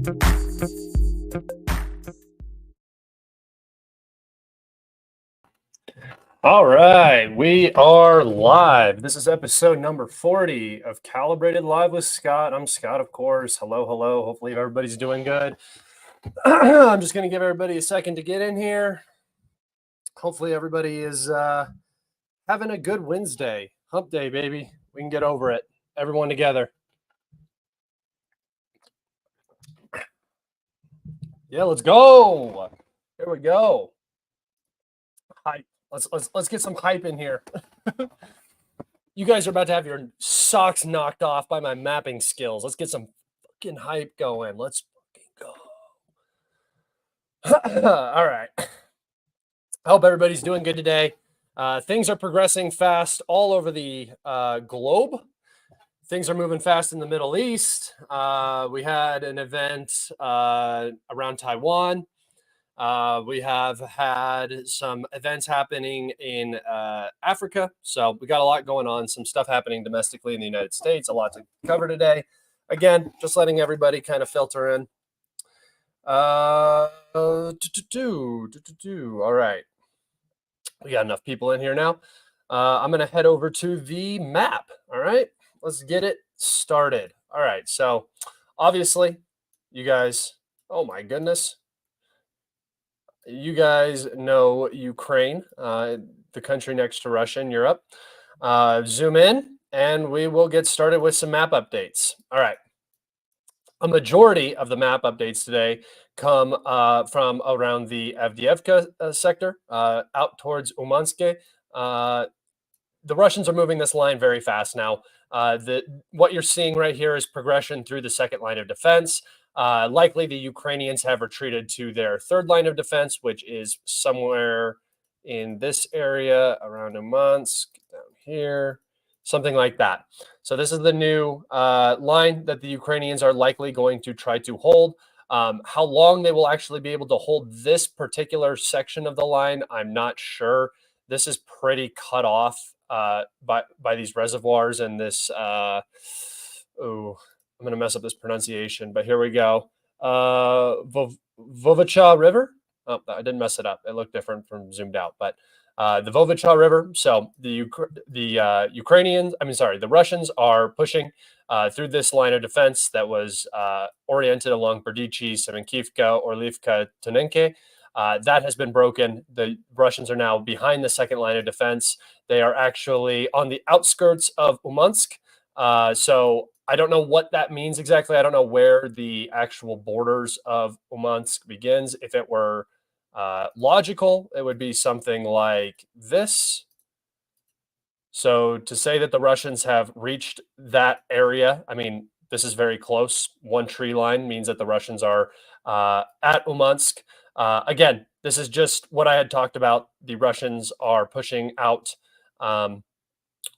All right, we are live. This is episode number 40 of Calibrated Live with Scott. I'm Scott, of course. Hello, hello. Hopefully everybody's doing good. I'm just going to give everybody a second to get in here. Hopefully everybody is having a good Wednesday. Hump day, baby. We can get over it. Everyone together. Yeah, let's go. Here we go. Hype. Let's get some hype in here. You guys are about to have your socks knocked off by my mapping skills. Let's get some fucking hype going. Let's fucking go. All right. I hope everybody's doing good today. Things are progressing fast all over the globe. Things are moving fast in the Middle East. We had an event around Taiwan. We have had some events happening in Africa. So we got a lot going on, some stuff happening domestically in the United States, a lot to cover today. Again, just letting everybody kind of filter in. All right. We got enough people in here now. I'm going to head over to the map. All right. Let's get it started. All right. So obviously, you guys, oh my goodness. You guys know Ukraine, the country next to Russia in Europe. Zoom in and we will get started with some map updates. All right. A majority of the map updates today come from around the Avdiivka sector out towards Umansk. The Russians are moving this line very fast now. What you're seeing right here is progression through the second line of defense. Likely the Ukrainians have retreated to their third line of defense, which is somewhere in this area around Umansk, down here, something like that. So this is the new line that the Ukrainians are likely going to try to hold. How long they will actually be able to hold this particular section of the line, I'm not sure. This is pretty cut off by these reservoirs and this, I'm going to mess up this pronunciation, but here we go. Vovicha River. Oh, I didn't mess it up. It looked different from zoomed out, but the Vovicha River. So the Russians are pushing through this line of defense that was oriented along Berdichi, Semenkivka, Orlivka, Tonenke. That has been broken. The Russians are now behind the second line of defense. They are actually on the outskirts of Umansk. So I don't know what that means exactly. I don't know where the actual borders of Umansk begins. If it were logical, it would be something like this. So to say that the Russians have reached that area, I mean, this is very close. One tree line means that the Russians are at Umansk. Again, this is just what I had talked about. The Russians are pushing out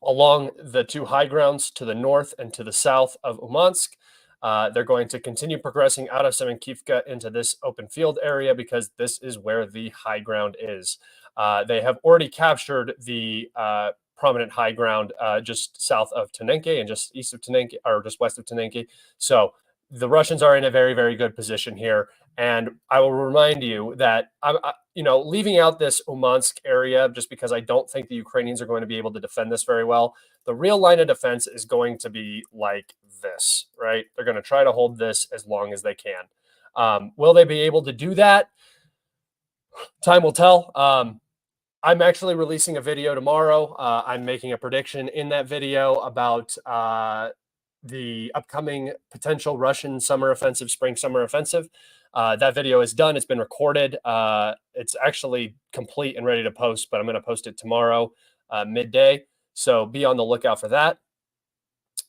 along the two high grounds to the north and to the south of Umansk. They're going to continue progressing out of Semenkivka into this open field area because this is where the high ground is. They have already captured the prominent high ground just south of Tonenke and just east of Tonenke, or just west of Tonenke. So the Russians are in a very, very good position here. And I will remind you that leaving out this Umansk area, just because I don't think the Ukrainians are going to be able to defend this very well. The real line of defense is going to be like this, right? They're going to try to hold this as long as they can. Will they be able to do that? Time will tell. I'm actually releasing a video tomorrow. I'm making a prediction in that video about the upcoming potential Russian summer offensive, spring-summer offensive. That video is done. It's been recorded. It's actually complete and ready to post, but I'm going to post it tomorrow, midday. So be on the lookout for that.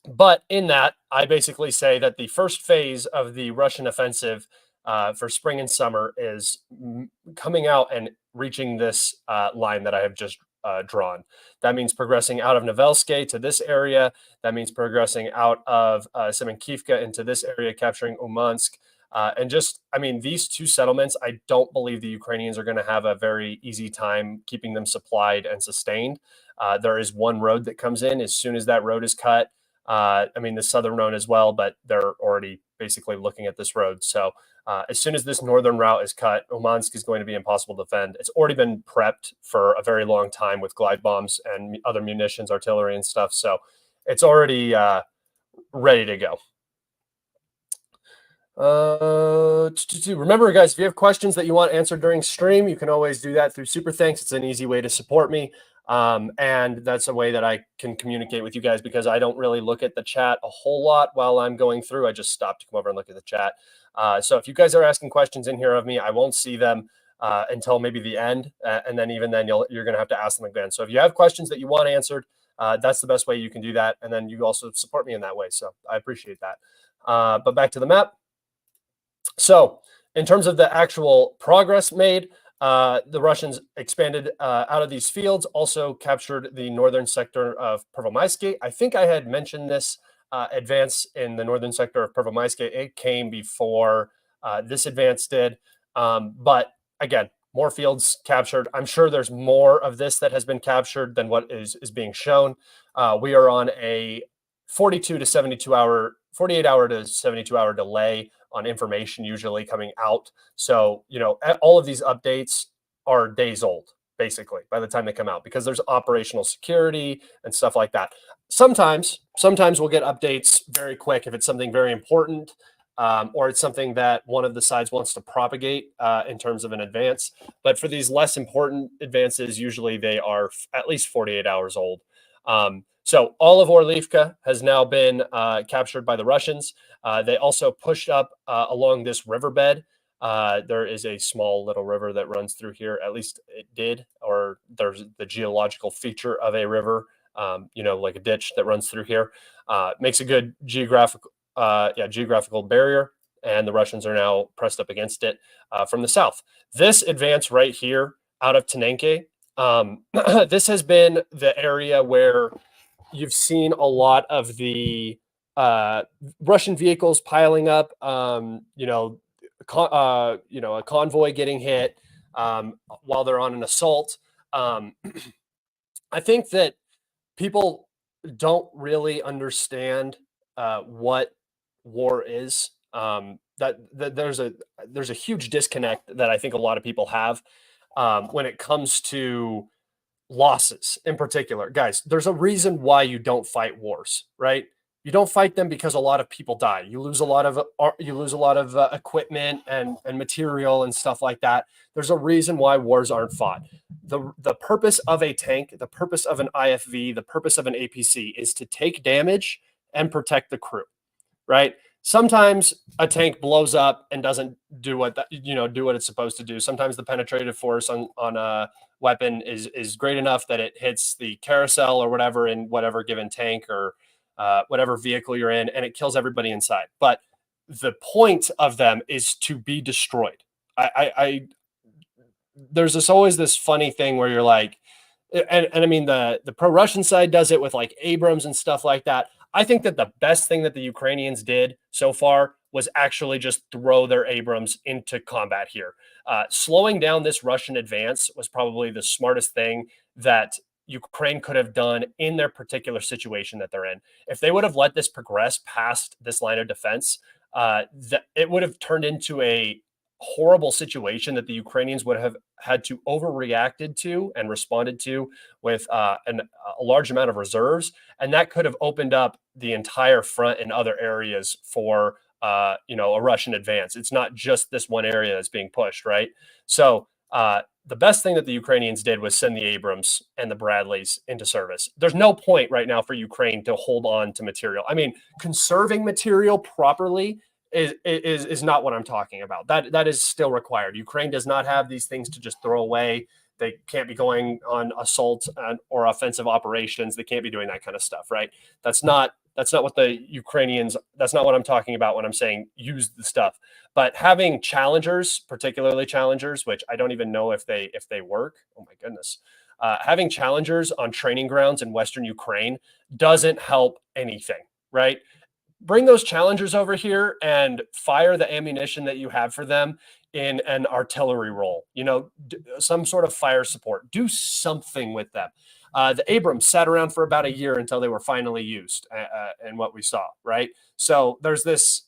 But in that, I basically say that the first phase of the Russian offensive for spring and summer is coming out and reaching this line that I have just drawn. That means progressing out of Novelske to this area. That means progressing out of Semenkivka into this area, capturing Umansk. These two settlements, I don't believe the Ukrainians are going to have a very easy time keeping them supplied and sustained. There is one road that comes in. As soon as that road is cut, I mean, the southern road as well, but they're already basically looking at this road. So as soon as this northern route is cut, Umansk is going to be impossible to defend. It's already been prepped for a very long time with glide bombs and other munitions, artillery and stuff. So it's already ready to go. Remember, guys, if you have questions that you want answered during stream, you can always do that through Super Thanks. It's an easy way to support me. And that's a way that I can communicate with you guys, because I don't really look at the chat a whole lot while I'm going through. I just stop to come over and look at the chat. So if you guys are asking questions in here of me, I won't see them until maybe the end. And then even then, you're going to have to ask them again. So if you have questions that you want answered, that's the best way you can do that. And then you also support me in that way. So I appreciate that. But back to the map. So in terms of the actual progress made, the Russians expanded out of these fields, also captured the northern sector of Pervomaisky. I think I had mentioned this advance in the northern sector of Pervomaisky. It came before this advance did. But again, more fields captured. I'm sure there's more of this that has been captured than what is being shown. We are on a 48 hour to 72 hour delay on information usually coming out. So, all of these updates are days old, basically, by the time they come out, because there's operational security and stuff like that. Sometimes we'll get updates very quick if it's something very important, or it's something that one of the sides wants to propagate in terms of an advance. But for these less important advances, usually they are at least 48 hours old. So all of Orlivka has now been captured by the Russians. They also pushed up along this riverbed. There is a small little river that runs through here. At least it did, or there's the geological feature of a river, like a ditch that runs through here. Makes a good geographical barrier, and the Russians are now pressed up against it from the south. This advance right here out of Tenenke, this has been the area where you've seen a lot of the Russian vehicles piling up. A convoy getting hit while they're on an assault. I think that people don't really understand what war is. That there's a huge disconnect that I think a lot of people have when it comes to losses in particular. Guys, there's a reason why you don't fight wars, right? You don't fight them because a lot of people die. You lose a lot of equipment and material and stuff like that. There's a reason why wars aren't fought. The purpose of a tank, the purpose of an IFV, the purpose of an APC is to take damage and protect the crew, right? Sometimes a tank blows up and doesn't do what it's supposed to do. Sometimes the penetrative force on a weapon is great enough that it hits the carousel or whatever in whatever given tank or whatever vehicle you're in, and it kills everybody inside. But the point of them is to be destroyed. There's always this funny thing where you're like, and I mean the pro-Russian side does it with like Abrams and stuff like that. I think that the best thing that the Ukrainians did so far was actually just throw their Abrams into combat here. Slowing down this Russian advance was probably the smartest thing that Ukraine could have done in their particular situation that they're in. If they would have let this progress past this line of defense, it would have turned into a horrible situation that the Ukrainians would have had to overreacted to and responded to with a large amount of reserves, and that could have opened up the entire front in other areas for a Russian advance. It's not just this one area that's being pushed, right? So the best thing that the Ukrainians did was send the Abrams and the Bradleys into service. There's no point right now for Ukraine to hold on to material. I mean, conserving material properly is not what I'm talking about. That is still required. Ukraine does not have these things to just throw away. They can't be going on assault or offensive operations. They can't be doing that kind of stuff, right? That's not what the Ukrainians. That's not what I'm talking about when I'm saying use the stuff. But having challengers, particularly challengers, which I don't even know if they work. Oh my goodness. Having challengers on training grounds in Western Ukraine doesn't help anything, right? Bring those challengers over here and fire the ammunition that you have for them in an artillery role, some sort of fire support. Do something with them. The Abrams sat around for about a year until they were finally used, and what we saw, right? So there's this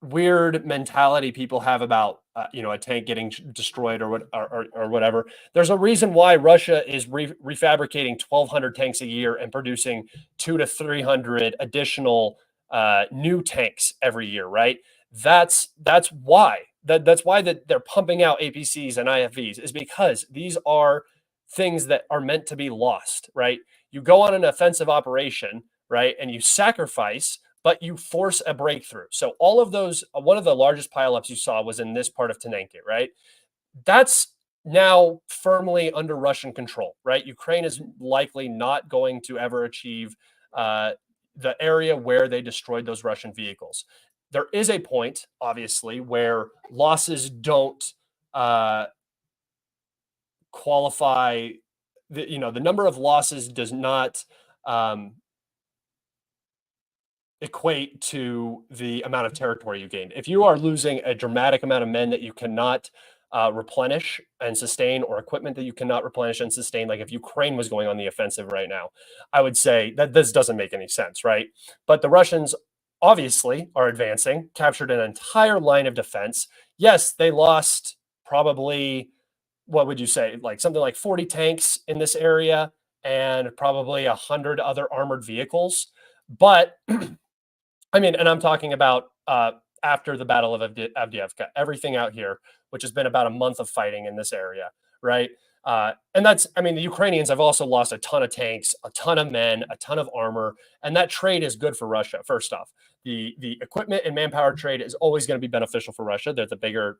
weird mentality people have about a tank getting destroyed or whatever. There's a reason why Russia is refabricating 1,200 tanks a year and producing 200 to 300 additional new tanks every year, right? That's why that's why that they're pumping out APCs and IFVs, is because these are things that are meant to be lost, right? You go on an offensive operation, right, and you sacrifice, but you force a breakthrough. So all of those, one of the largest pileups you saw was in this part of Tenenke, right? That's now firmly under Russian control, right? Ukraine is likely not going to ever achieve the area where they destroyed those Russian vehicles. There is a point, obviously, where losses don't qualify. The number of losses does not equate to the amount of territory you gained. If you are losing a dramatic amount of men that you cannot replenish and sustain, or equipment that you cannot replenish and sustain, like if Ukraine was going on the offensive right now, I would say that this doesn't make any sense, right? But the Russians obviously are advancing, captured an entire line of defense. Yes, they lost probably, what would you say, like something like 40 tanks in this area and probably 100 other armored vehicles. But I mean, and I'm talking about after the Battle of Avdiivka, everything out here, which has been about a month of fighting in this area, right? And that's, I mean, the Ukrainians have also lost a ton of tanks, a ton of men, a ton of armor, and that trade is good for Russia. First off, the equipment and manpower trade is always going to be beneficial for Russia. They're the bigger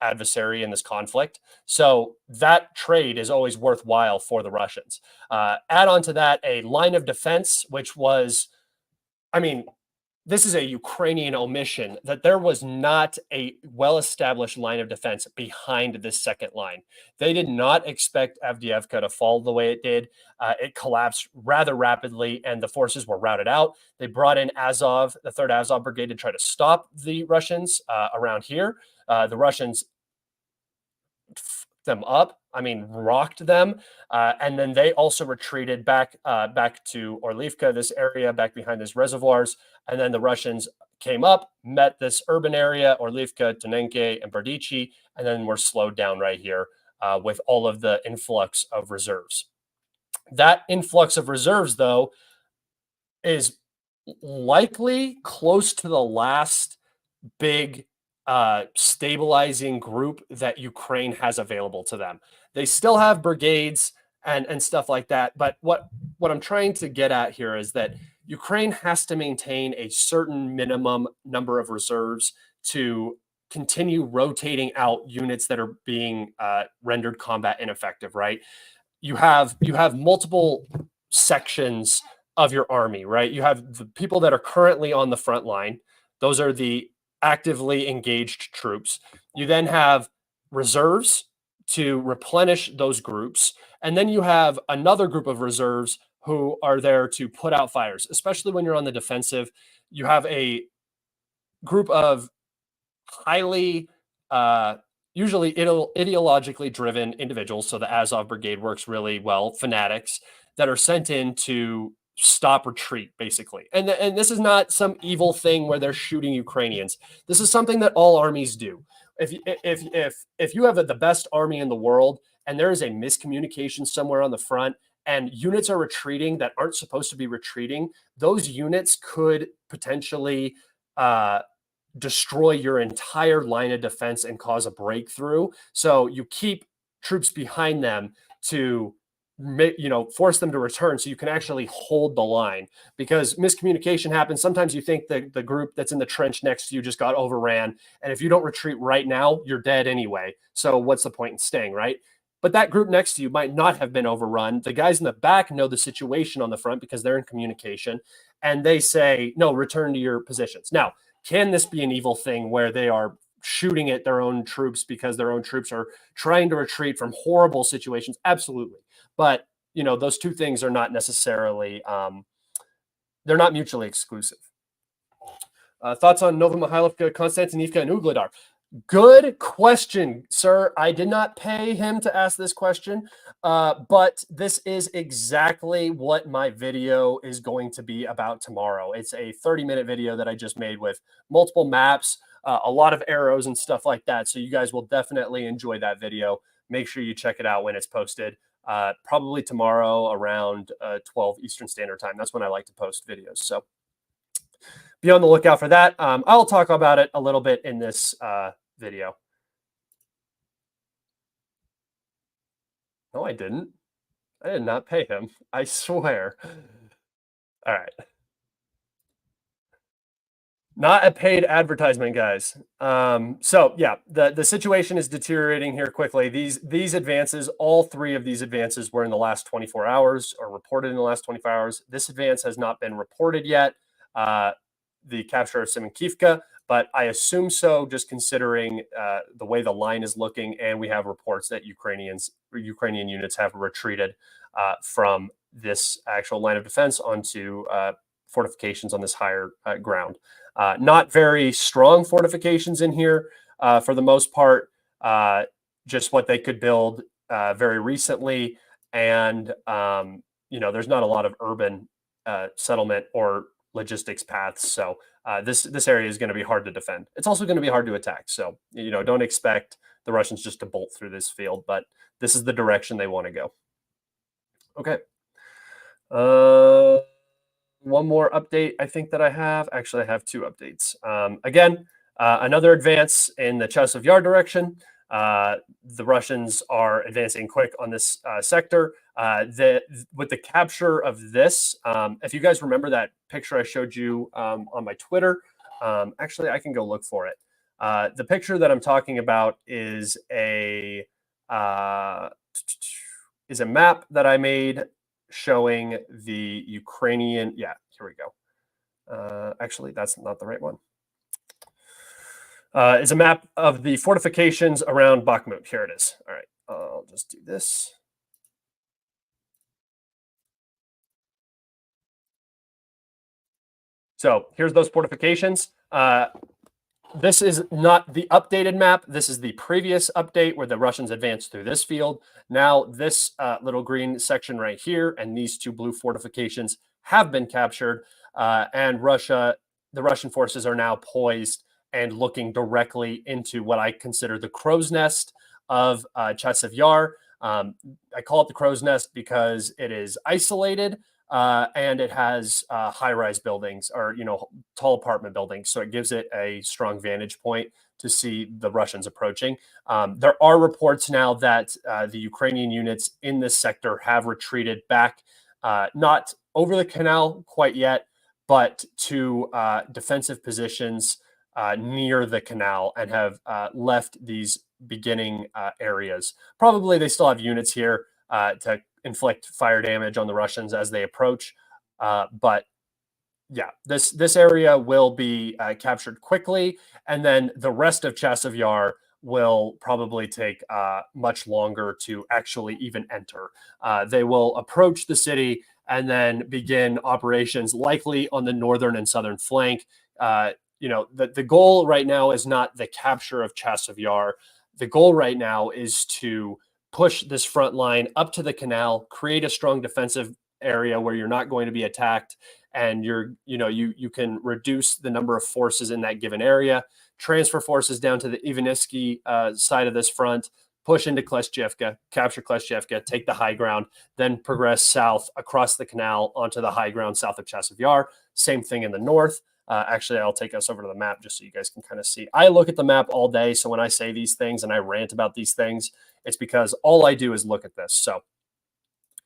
adversary in this conflict. So that trade is always worthwhile for the Russians. Add on to that a line of defense, which was, I mean, this is a Ukrainian omission, that there was not a well-established line of defense behind this second line. They did not expect Avdiivka to fall the way it did. It collapsed rather rapidly, and the forces were routed out. They brought in Azov, the 3rd Azov Brigade, to try to stop the Russians around here. The Russians them up, rocked them, and then they also retreated back to Orlivka, this area back behind these reservoirs, and then the Russians came up, met this urban area, Orlivka, Tenenke, and Berdichi, and then were slowed down right here with all of the influx of reserves. That influx of reserves, though, is likely close to the last big stabilizing group that Ukraine has available to them. They still have brigades and stuff like that. But what I'm trying to get at here is that Ukraine has to maintain a certain minimum number of reserves to continue rotating out units that are being rendered combat ineffective, right? You have multiple sections of your army, right? You have the people that are currently on the front line. Those are the actively engaged troops. You then have reserves to replenish those groups. And then you have another group of reserves who are there to put out fires, especially when you're on the defensive. You have a group of highly, usually ideologically driven individuals. So the Azov Brigade works really well, fanatics that are sent in to stop retreat, basically. And this is not some evil thing where they're shooting Ukrainians. This is something that all armies do. If you have the best army in the world and there is a miscommunication somewhere on the front and units are retreating that aren't supposed to be retreating, those units could potentially destroy your entire line of defense and cause a breakthrough. So you keep troops behind them to force them to return so you can actually hold the line, because miscommunication happens. Sometimes you think that the group that's in the trench next to you just got overran, and if you don't retreat right now, you're dead anyway. So what's the point in staying, right? But that group next to you might not have been overrun. The guys in the back know the situation on the front because they're in communication, and they say, no, return to your positions. Now, can this be an evil thing where they are shooting at their own troops because their own troops are trying to retreat from horrible situations? Absolutely. But, those two things are not necessarily, they're not mutually exclusive. Thoughts on Novomihailovka, Konstantinivka, and Ugledar? Good question, sir. I did not pay him to ask this question, but this is exactly what my video is going to be about tomorrow. It's a 30-minute video that I just made with multiple maps, a lot of arrows and stuff like that. So you guys will definitely enjoy that video. Make sure you check it out when it's posted. Probably tomorrow around 12 Eastern Standard Time. That's when I like to post videos. So be on the lookout for that. I'll talk about it a little bit in this video. No, I didn't. I did not pay him. I swear. All right. Not a paid advertisement, guys. So yeah, the situation is deteriorating here quickly. These advances, all three of these advances were in the last 24 hours or reported in the last 24 hours. This advance has not been reported yet. The capture of Semenkivka, but I assume so, just considering the way the line is looking, and we have reports that Ukrainian units have retreated from this actual line of defense onto fortifications on this higher ground. Not very strong fortifications in here for the most part, just what they could build very recently. And, there's not a lot of urban settlement or logistics paths. So this area is going to be hard to defend. It's also going to be hard to attack. So, don't expect the Russians just to bolt through this field, but this is the direction they want to go. Okay. One more update I think that I have. Actually, I have two updates. Again, another advance in the Chasiv Yar direction. The Russians are advancing quick on this sector. With the capture of this, if you guys remember that picture I showed you on my Twitter, actually, I can go look for it. The picture that I'm talking about is a map that I made showing the Ukrainian. Yeah, here we go. Actually, that's not the right one. Is a map of the fortifications around Bakhmut. Here it is. All right, I'll just do this. So here's those fortifications. This is not the updated map. This is the previous update where the Russians advanced through this field. Now this little green section right here and these two blue fortifications have been captured, and the Russian forces are now poised and looking directly into what I consider the crow's nest of Chasiv Yar. I call it the crow's nest because it is isolated and it has high-rise buildings or tall apartment buildings, so it gives it a strong vantage point to see the Russians approaching. There are reports now that the Ukrainian units in this sector have retreated back, not over the canal quite yet, but to defensive positions near the canal and have left these beginning areas. Probably they still have units here to inflict fire damage on the Russians as they approach. But yeah, this area will be captured quickly, and then the rest of Chasiv Yar will probably take much longer to actually even enter. They will approach the city and then begin operations likely on the northern and southern flank. The goal right now is not the capture of Chasiv Yar. The goal right now is to push this front line up to the canal, create a strong defensive area where you're not going to be attacked, and you can reduce the number of forces in that given area, transfer forces down to the Ivanivsky side of this front, push into Kleshchevka, capture Kleshchevka, take the high ground, then progress south across the canal onto the high ground south of Chasiv Yar. Same thing in the north. Actually, I'll take us over to the map just so you guys can kind of see. I look at the map all day, so when I say these things and I rant about these things, it's because all I do is look at this. So,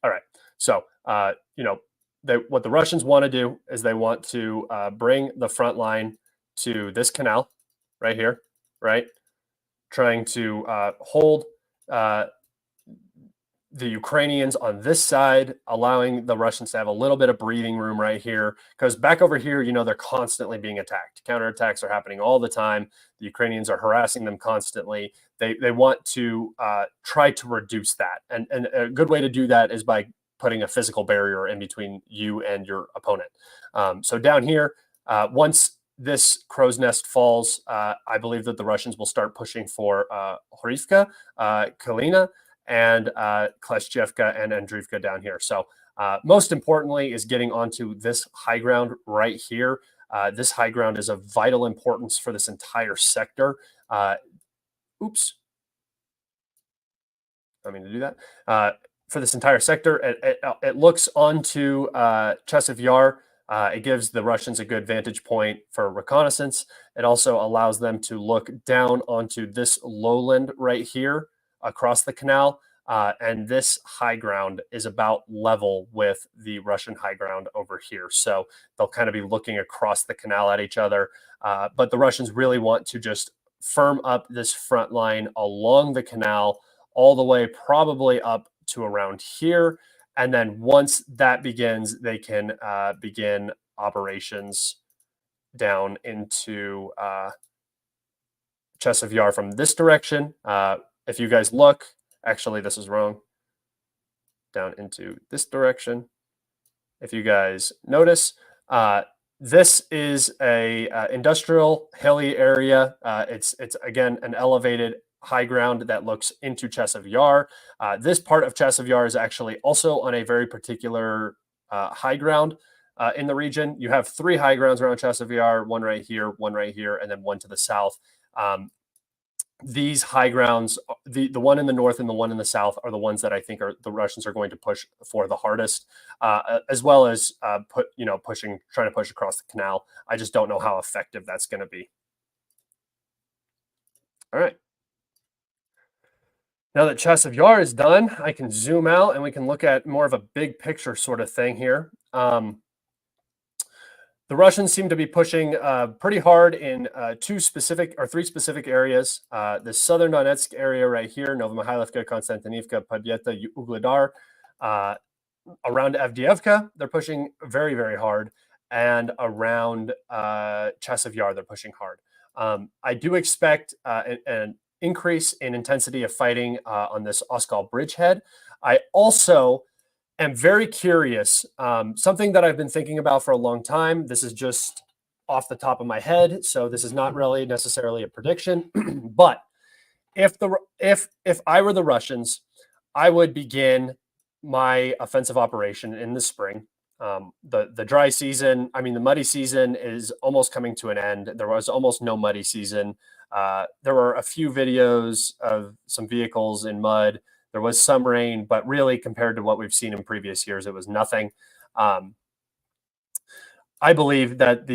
all right. So, what the Russians want to do is they want to bring the front line to this canal right here, right? Trying to hold the Ukrainians on this side, allowing the Russians to have a little bit of breathing room right here. Because back over here, they're constantly being attacked. Counterattacks are happening all the time. The Ukrainians are harassing them constantly. They want to try to reduce that. And a good way to do that is by putting a physical barrier in between you and your opponent. So down here, once this crow's nest falls, I believe that the Russians will start pushing for Horivka, Kalina, and Kleshchevka and Andriivka down here. So most importantly is getting onto this high ground right here. This high ground is of vital importance for this entire sector. Oops. I mean to do that. For this entire sector, it looks onto Chasiv Yar. It gives the Russians a good vantage point for reconnaissance. It also allows them to look down onto this lowland right here across the canal. And this high ground is about level with the Russian high ground over here. So they'll kind of be looking across the canal at each other. But the Russians really want to just firm up this front line along the canal all the way probably up to around here. And then once that begins, they can begin operations down into Chasiv Yar from this direction. If you guys look, actually, this is wrong. Down into this direction. If you guys notice, this is a industrial hilly area. It's again an elevated high ground that looks into Chasiv Yar. This part of Chasiv Yar is actually also on a very particular high ground in the region. You have 3 high grounds around Chasiv Yar, one right here, and then one to the south. These high grounds, the one in the north and the one in the south, are the ones that I think are the Russians are going to push for the hardest, as well as trying to push across the canal. I just don't know how effective that's going to be. All right. Now that Chasiv Yar is done, I can zoom out and we can look at more of a big picture sort of thing here. The Russians seem to be pushing pretty hard in 3 specific areas. The southern Donetsk area right here, Novomihailovka, Konstantinivka, Podyeta, Ugledar. Around Avdiivka, they're pushing very, very hard. And around Chasiv Yar, they're pushing hard. I do expect an increase in intensity of fighting on this Oskal bridgehead. I also am very curious, something that I've been thinking about for a long time. This is just off the top of my head, so this is not really necessarily a prediction. But if I were the Russians, I would begin my offensive operation in the spring. The dry season, the muddy season is almost coming to an end. There was almost no muddy season. There were a few videos of some vehicles in mud. There was some rain, but really compared to what we've seen in previous years, it was nothing. I believe that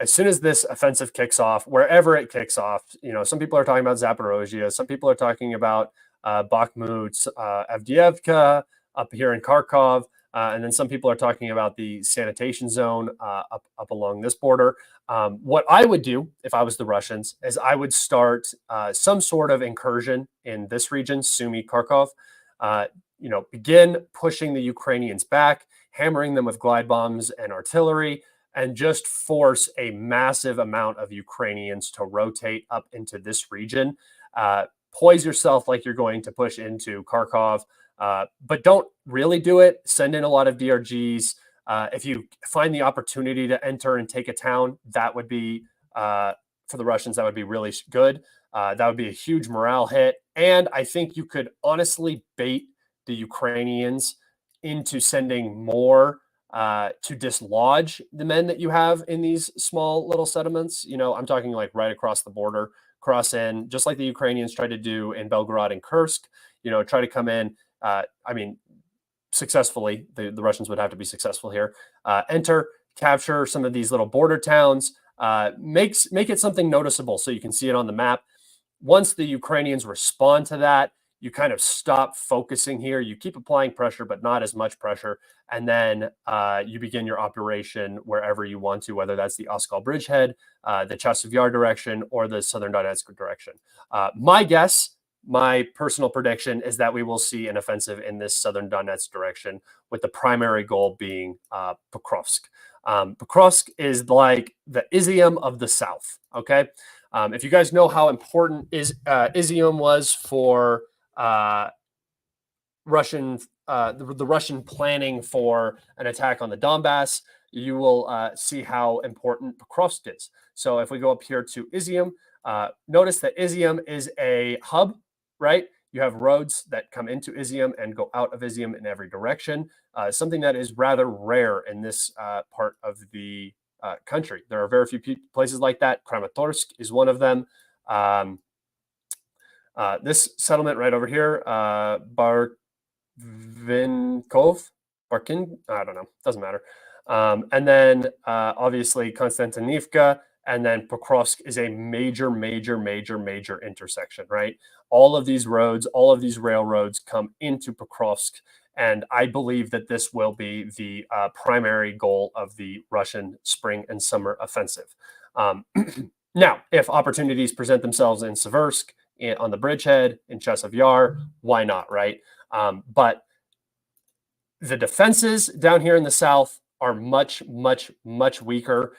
as soon as this offensive kicks off, wherever it kicks off, some people are talking about Zaporozhye, some people are talking about Bakhmut, Avdiivka, up here in Kharkov, and then some people are talking about the sanitation zone up along this border. What I would do if I was the Russians is I would start some sort of incursion in this region, Sumy, Kharkov. Begin pushing the Ukrainians back, hammering them with glide bombs and artillery, and just force a massive amount of Ukrainians to rotate up into this region. Poise yourself like you're going to push into Kharkov, but don't really do it. Send in a lot of DRGs. If you find the opportunity to enter and take a town, that would be, for the Russians, that would be really good. That would be a huge morale hit. And I think you could honestly bait the Ukrainians into sending more to dislodge the men that you have in these small little settlements. I'm talking like right across the border, cross in, just like the Ukrainians tried to do in Belgorod and Kursk, try to come in. Successfully, the Russians would have to be successful here. Enter, capture some of these little border towns, make it something noticeable so you can see it on the map. Once the Ukrainians respond to that, you kind of stop focusing here. You keep applying pressure, but not as much pressure. And then you begin your operation wherever you want to, whether that's the Oskal bridgehead, the Chasiv Yar direction, or the southern Donetsk direction. My personal prediction is that we will see an offensive in this southern Donetsk direction, with the primary goal being Pokrovsk. Pokrovsk is like the Izium of the south, okay? If you guys know how important Izium was for Russian, the Russian planning for an attack on the Donbass, you will see how important Pokrovsk is. So if we go up here to Izium, notice that Izium is a hub, right? You have roads that come into Izium and go out of Izium in every direction, something that is rather rare in this part of the country. There are very few places like that. Kramatorsk is one of them. This settlement right over here, Barvinkov, Barkin, I don't know, doesn't matter. And then obviously Konstantinivka, and then Pokrovsk is a major intersection, right? All of these roads, all of these railroads come into Pokrovsk, and I believe that this will be the primary goal of the Russian spring and summer offensive. Now, if opportunities present themselves in Seversk, on the bridgehead, in Chasiv Yar, why not, right? But the defenses down here in the south are much weaker.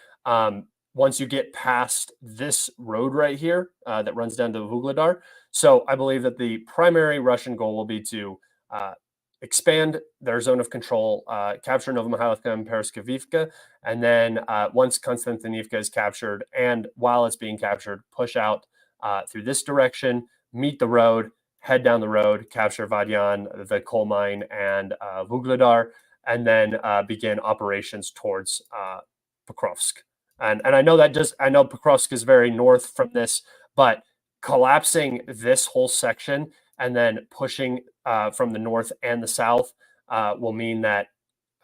Once you get past this road right here that runs down to Vuhledar. So I believe that the primary Russian goal will be to expand their zone of control, capture Novomihailovka and Pereskovivka, and then once Konstantinivka is captured, and while it's being captured, push out through this direction, meet the road, head down the road, capture Vadyan, the coal mine, and Vuhledar, and then begin operations towards Pokrovsk. And I know Pokrovsk is very north from this, but collapsing this whole section and then pushing from the north and the south will mean that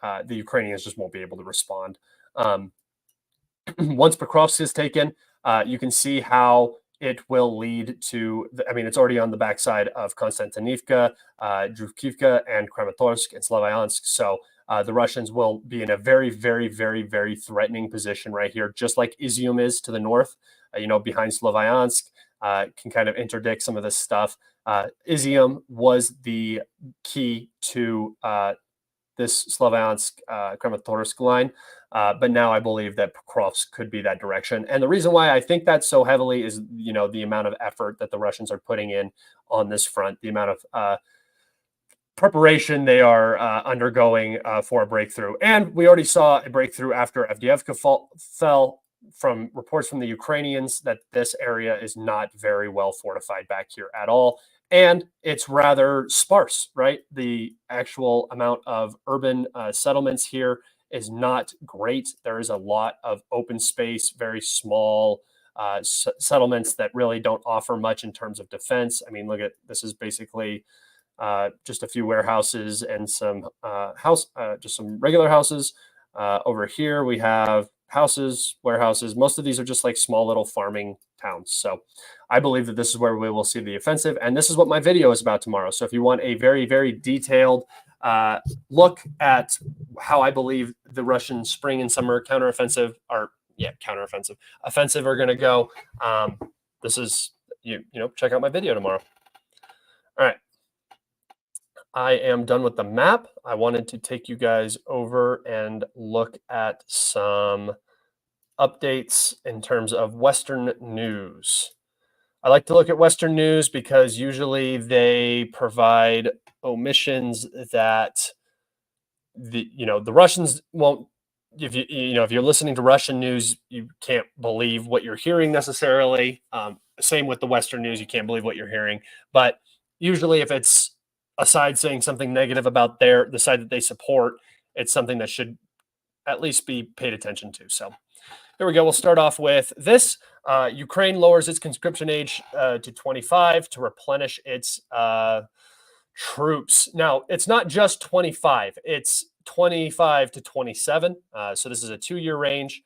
the Ukrainians just won't be able to respond. Once Pokrovsk is taken, you can see how it will lead to, it's already on the backside of Konstantinivka, Druzhkivka, and Kramatorsk and Slavyansk. So the Russians will be in a very threatening position right here, just like Izium is to the north, behind Slavyansk, can kind of interdict some of this stuff. Izium was the key to this Slavyansk Kramatorsk line, but now I believe that Pokrovsk could be that direction. And the reason why I think that so heavily is, the amount of effort that the Russians are putting in on this front, the amount of preparation they are undergoing for a breakthrough. And we already saw a breakthrough after Avdiivka fell, from reports from the Ukrainians that this area is not very well fortified back here at all. And it's rather sparse, right? The actual amount of urban settlements here is not great. There is a lot of open space, very small settlements that really don't offer much in terms of defense. Look at this, is basically just a few warehouses and some just some regular houses. Over here we have houses, warehouses. Most of these are just like small little farming towns. So I believe that this is where we will see the offensive, and this is what my video is about tomorrow. So if you want a very detailed look at how I believe the Russian spring and summer offensive are going to go, this is check out my video tomorrow. All right. I am done with the map. I wanted to take you guys over and look at some updates in terms of Western news. I like to look at Western news because usually they provide omissions that the Russians won't. If you're listening to Russian news, you can't believe what you're hearing necessarily. Same with the Western news, you can't believe what you're hearing. But usually, if it's a side saying something negative about the side that they support, it's something that should at least be paid attention to. So here we go. We'll start off with this. Ukraine lowers its conscription age to 25 to replenish its troops. Now, it's not just 25. It's 25 to 27. So this is a 2-year range.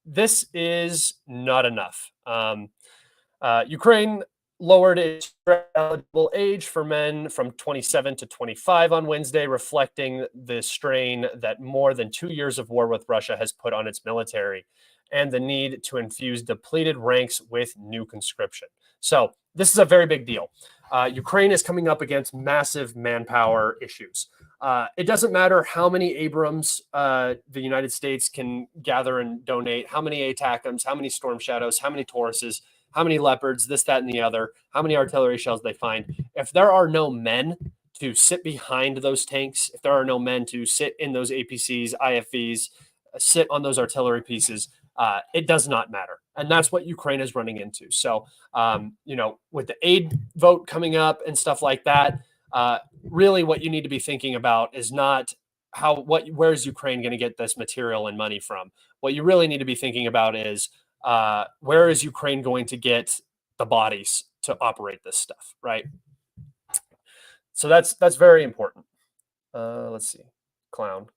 This is not enough. Ukraine lowered its eligible age for men from 27 to 25 on Wednesday, reflecting the strain that more than 2 years of war with Russia has put on its military and the need to infuse depleted ranks with new conscription. So this is a very big deal. Ukraine is coming up against massive manpower issues. It doesn't matter how many Abrams the United States can gather and donate, how many ATACMs, how many Storm Shadows, how many Tauruses, how many Leopards, this, that, and the other, how many artillery shells they find. If there are no men to sit behind those tanks, if there are no men to sit in those APCs, IFVs, sit on those artillery pieces, it does not matter. And that's what Ukraine is running into. So, with the aid vote coming up and stuff like that, really what you need to be thinking about is not where is Ukraine going to get this material and money from? What you really need to be thinking about is where is Ukraine going to get the bodies to operate this stuff, right? So that's very important. Let's see, clown.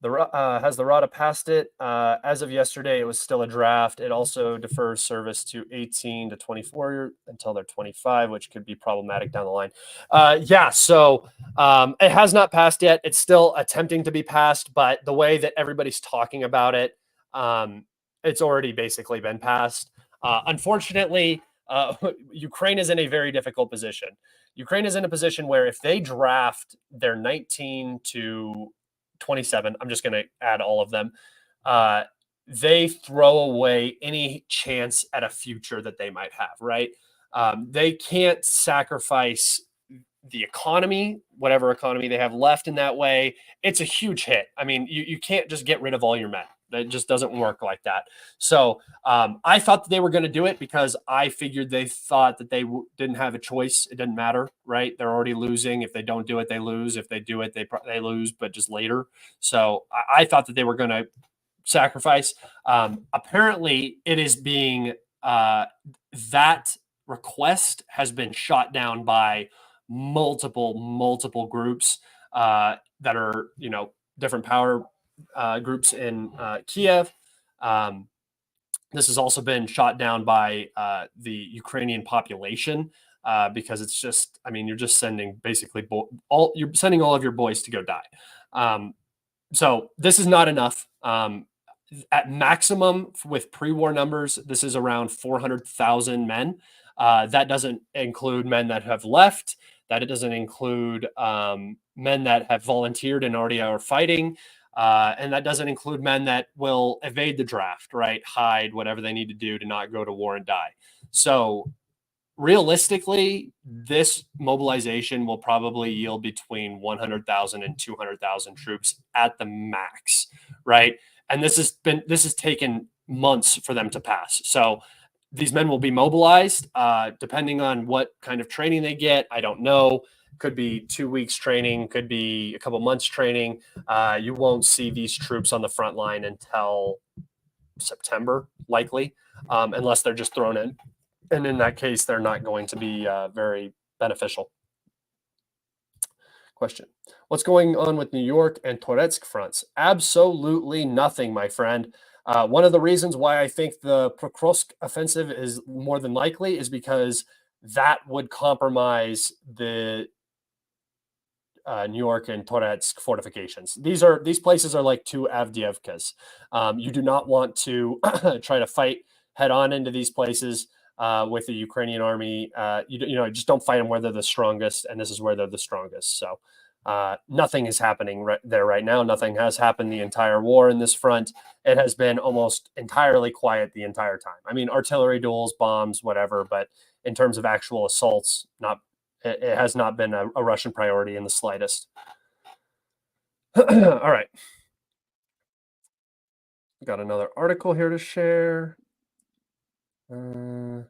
Has the RADA passed it? As of yesterday, it was still a draft. It also defers service to 18 to 24 until they're 25, which could be problematic down the line. So it has not passed yet. It's still attempting to be passed, but the way that everybody's talking about it, it's already basically been passed. Unfortunately, Ukraine is in a very difficult position. Ukraine is in a position where if they draft their 19 to 27, I'm just going to add all of them, they throw away any chance at a future that they might have, right? They can't sacrifice the economy, whatever economy they have left in that way. It's a huge hit. I mean, you can't just get rid of all your men. It just doesn't work like that. So I thought that they were going to do it because I figured they thought that they didn't have a choice. It didn't matter, right? They're already losing. If they don't do it, they lose. If they do it, they lose, but just later. So I thought that they were going to sacrifice. Apparently, it is being that request has been shot down by multiple groups that are different power groups in Kiev. This has also been shot down by the Ukrainian population because it's just, I mean, you're just sending basically you're sending all of your boys to go die. So this is not enough. At maximum with pre-war numbers, this is around 400,000 men. That doesn't include men that have left. That it doesn't include men that have volunteered and already are fighting. And that doesn't include men that will evade the draft, right? Hide, whatever they need to do to not go to war and die. So realistically, this mobilization will probably yield between 100,000 and 200,000 troops at the max, right? And this has taken months for them to pass. So these men will be mobilized depending on what kind of training they get. I don't know. Could be 2 weeks training, could be a couple months training. You won't see these troops on the front line until September, likely, unless they're just thrown in. And in that case, they're not going to be very beneficial. Question. What's going on with New York and Donetsk fronts? Absolutely nothing, my friend. One of the reasons why I think the Pokrovsk offensive is more than likely is because that would compromise the New York and Donetsk fortifications. These places are like two Avdiivkas. You do not want to try to fight head on into these places with the Ukrainian army. Just don't fight them where they're the strongest, and this is where they're the strongest. So nothing is happening there right now. Nothing has happened the entire war in this front. It has been almost entirely quiet the entire time. I mean, artillery duels, bombs, whatever, but in terms of actual assaults, it has not been a Russian priority in the slightest. All right. Got another article here to share. Okay.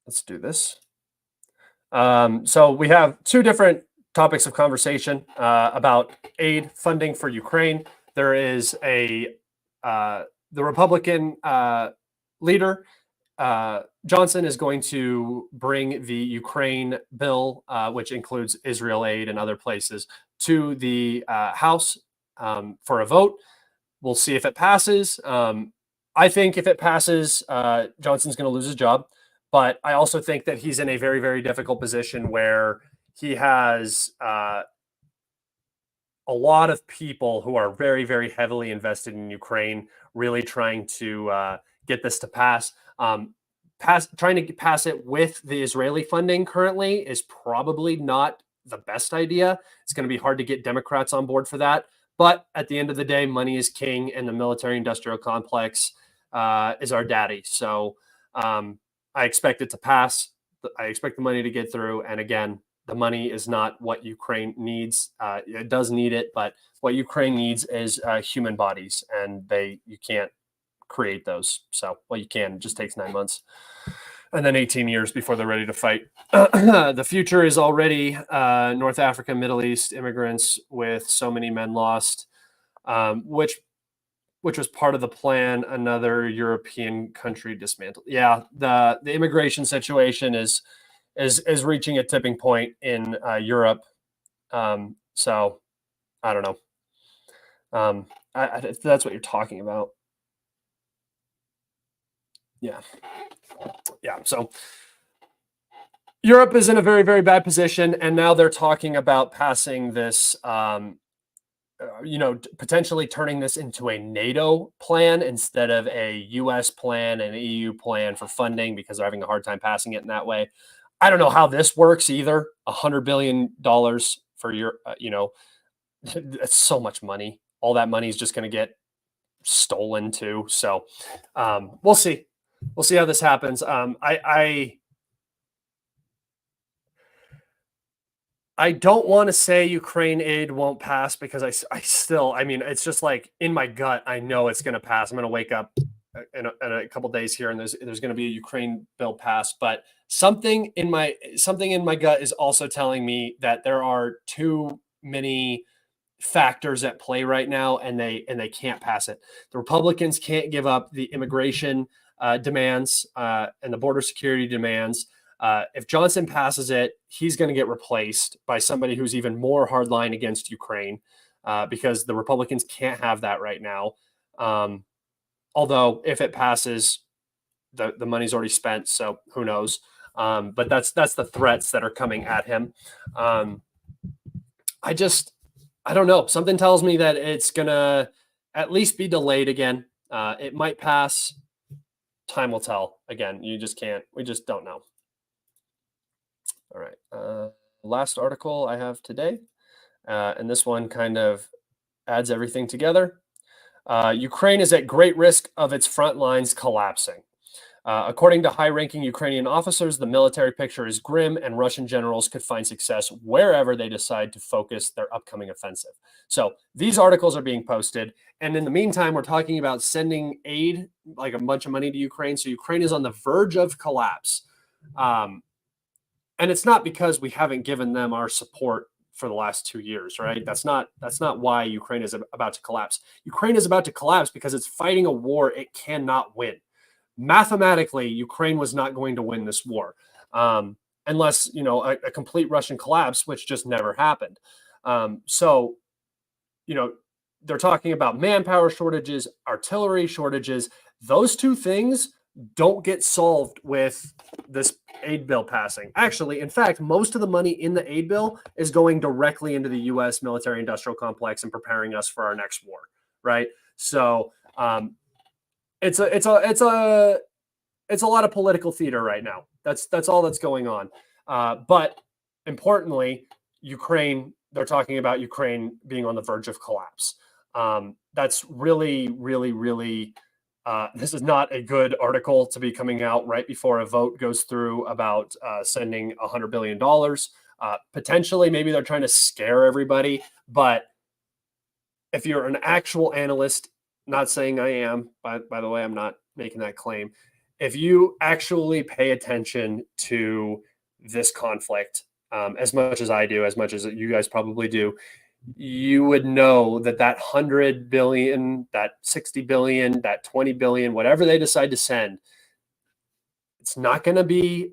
Let's do this. So we have two different topics of conversation about aid funding for Ukraine. There is the Republican leader, Johnson, is going to bring the Ukraine bill, which includes Israel aid and other places, to the House for a vote. We'll see if it passes. I think if it passes, Johnson's going to lose his job. But I also think that he's in a very, very difficult position where he has a lot of people who are very, very heavily invested in Ukraine, really trying to get this to pass. Trying to pass it with the Israeli funding currently is probably not the best idea. It's going to be hard to get Democrats on board for that. But at the end of the day, money is king, and the military-industrial complex is our daddy. So I expect it to pass. I expect the money to get through. And again, the money is not what Ukraine needs. It does need it, but what Ukraine needs is human bodies, and you can't create those. So, well, you can. It just takes 9 months, and then 18 years before they're ready to fight. The future is already North Africa, Middle East immigrants with so many men lost, which was part of the plan. Another European country dismantled. Yeah, the immigration situation is reaching a tipping point in Europe. So I don't know. If that's what you're talking about. Yeah. So Europe is in a very, very bad position, and now they're talking about passing this, potentially turning this into a NATO plan instead of a U.S. plan and EU plan for funding, because they're having a hard time passing it in that way. I don't know how this works either. $100 billion for your, it's so much money. All that money is just going to get stolen too. So we'll see. We'll see how this happens. I don't want to say Ukraine aid won't pass, because I still, it's just like in my gut, I know it's going to pass. I'm going to wake up in a couple days here, and there's going to be a Ukraine bill passed. But something in my gut is also telling me that there are too many factors at play right now, and they can't pass it. The Republicans can't give up the immigration demands and the border security demands. If Johnson passes it, he's going to get replaced by somebody who's even more hardline against Ukraine, because the Republicans can't have that right now. Although if it passes, the money's already spent, so who knows? But that's the threats that are coming at him. I don't know. Something tells me that it's going to at least be delayed again. It might pass. Time will tell. Again, we just don't know. All right. Last article I have today, and this one kind of adds everything together. Ukraine is at great risk of its front lines collapsing. According to high-ranking Ukrainian officers, the military picture is grim, and Russian generals could find success wherever they decide to focus their upcoming offensive. So these articles are being posted, and in the meantime, we're talking about sending aid, like a bunch of money to Ukraine. So Ukraine is on the verge of collapse. And it's not because we haven't given them our support for the last 2 years, right? That's not why Ukraine is about to collapse. Ukraine is about to collapse because it's fighting a war it cannot win. Mathematically, Ukraine was not going to win this war, unless, a complete Russian collapse, which just never happened. So, they're talking about manpower shortages, artillery shortages. Those two things don't get solved with this aid bill passing. Actually, in fact, most of the money in the aid bill is going directly into the U.S. military-industrial complex and preparing us for our next war, right? So it's a lot of political theater right now. That's all that's going on. But importantly, Ukraine. They're talking about Ukraine being on the verge of collapse. That's really, really, really. This is not a good article to be coming out right before a vote goes through about sending $100 billion. Potentially, maybe they're trying to scare everybody. But if you're an actual analyst, not saying I am, by the way, I'm not making that claim. If you actually pay attention to this conflict as much as I do, as much as you guys probably do, you would know that 100 billion, that 60 billion, that 20 billion, whatever they decide to send, it's not going to be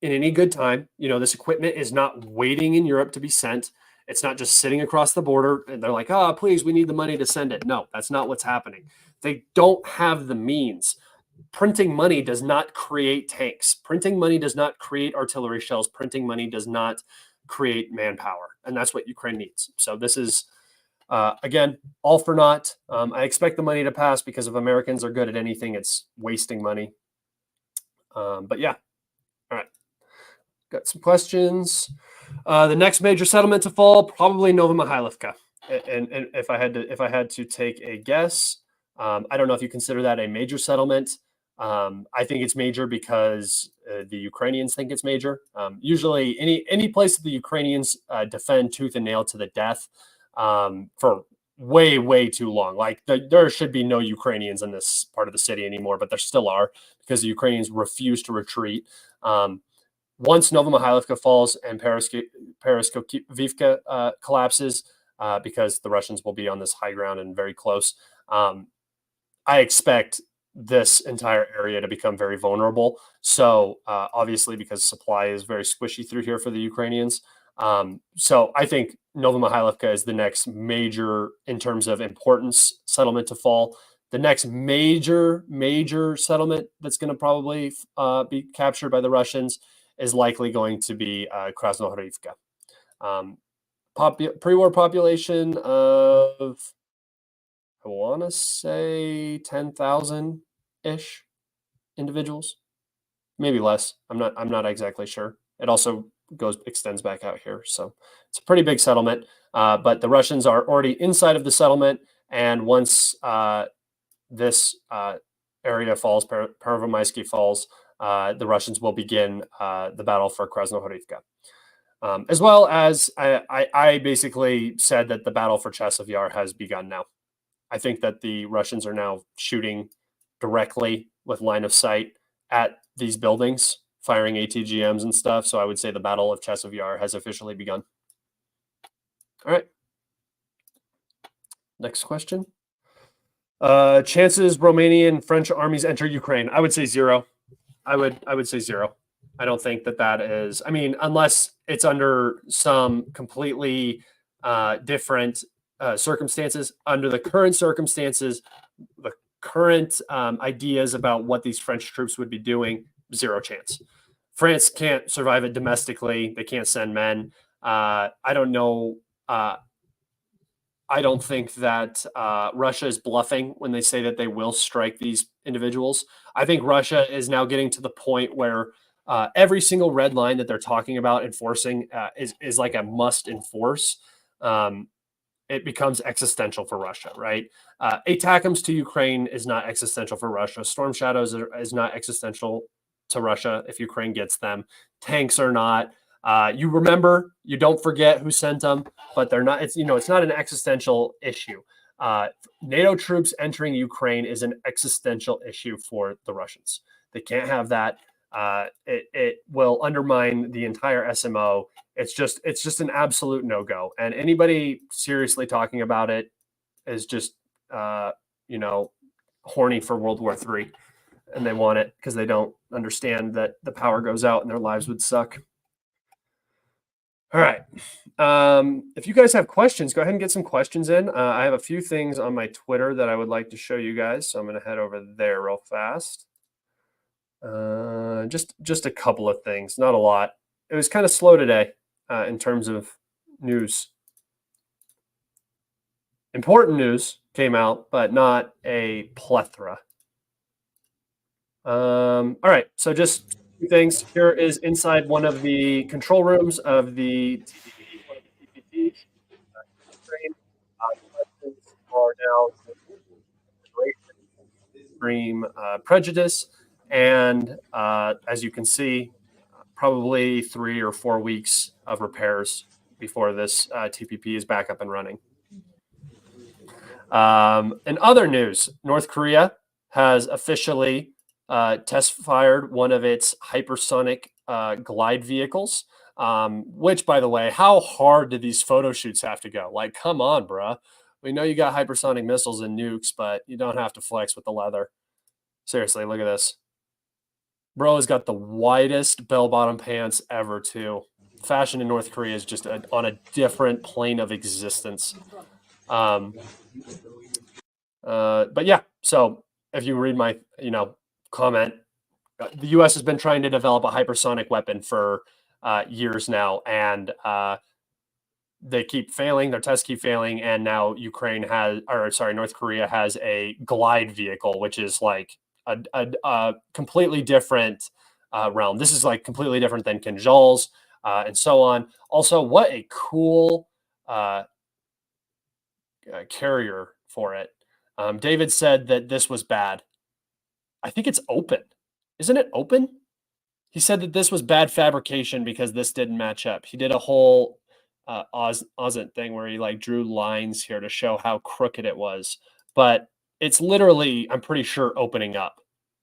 in any good time. This equipment is not waiting in Europe to be sent. It's not just sitting across the border and they're like, please, we need the money to send it. No, that's not what's happening. They don't have the means. Printing money does not create tanks. Printing money does not create artillery shells. Printing money does not create manpower. And that's what Ukraine needs. So this is, again, all for naught. I expect the money to pass because if Americans are good at anything, it's wasting money. But yeah. All right. Got some questions. The next major settlement to fall, probably Novomihailovka. And if I had to take a guess, I don't know if you consider that a major settlement. I think it's major because the Ukrainians think it's major. Usually, any place that the Ukrainians defend tooth and nail to the death for way too long. Like there should be no Ukrainians in this part of the city anymore, but there still are because the Ukrainians refuse to retreat. Once Novomihailovka falls and Pereskivka collapses, because the Russians will be on this high ground and very close, I expect this entire area to become very vulnerable. So obviously, because supply is very squishy through here for the Ukrainians. So I think Novomihailovka is the next major, in terms of importance, settlement to fall. The next major settlement that's going to probably be captured by the Russians is likely going to be Krasnohorivka. Pre-war population of, I want to say 10,000-ish individuals, maybe less. I'm not exactly sure. It also extends back out here, so it's a pretty big settlement. But the Russians are already inside of the settlement, and once this area falls, Pervomaisky falls, the Russians will begin the battle for Krasnohorivka. As well as I basically said that the battle for Chasiv Yar has begun now. I think that the Russians are now shooting directly with line of sight at these buildings, firing ATGMs and stuff. So I would say the Battle of Chasiv Yar has officially begun. All right. Next question. Chances Romanian French armies enter Ukraine? I would say zero. I would say zero. I don't think that is. I mean, unless it's under some completely different circumstances. Under the current circumstances, the current ideas about what these French troops would be doing, zero chance. France can't survive it domestically. They can't send men. I don't know. I don't think that Russia is bluffing when they say that they will strike these individuals. I think Russia is now getting to the point where every single red line that they're talking about enforcing is like a must enforce. It becomes existential for Russia, right? ATACMS to Ukraine is not existential for Russia. Storm Shadows is not existential to Russia if Ukraine gets them. Tanks are not. You remember, you don't forget who sent them, but they're not. It's not an existential issue. NATO troops entering Ukraine is an existential issue for the Russians. They can't have that. It will undermine the entire SMO. It's just an absolute no-go. And anybody seriously talking about it is just horny for World War III, and they want it because they don't understand that the power goes out and their lives would suck. All right. If you guys have questions, go ahead and get some questions in. I have a few things on my Twitter that I would like to show you guys, so I'm going to head over there real fast. Just a couple of things, not a lot. It was kind of slow today in terms of news. Important news came out, but not a plethora. All right, so just two things. Here is inside one of the control rooms of the TPTs. Are now extreme prejudice, and as you can see, probably 3 or 4 weeks of repairs before this TPP is back up and running. In other news, North Korea has officially test fired one of its hypersonic glide vehicles, which, by the way, how hard do these photo shoots have to go? Like, come on, bruh. We know you got hypersonic missiles and nukes, but you don't have to flex with the leather. Seriously, look at this. Bro has got the widest bell-bottom pants ever, too. Fashion in North Korea is just on a different plane of existence. But yeah, so if you read my, comment, the U.S. has been trying to develop a hypersonic weapon for years now, and they keep failing. Their tests keep failing, and now North Korea has a glide vehicle, which is like a completely different realm. This is like completely different than Kinjals and so on. Also, what a cool carrier for it. David said that this was bad. I think it's open. Isn't it open? He said that this was bad fabrication because this didn't match up. He did a whole Ozent thing where he like drew lines here to show how crooked it was, but it's literally, I'm pretty sure, opening up.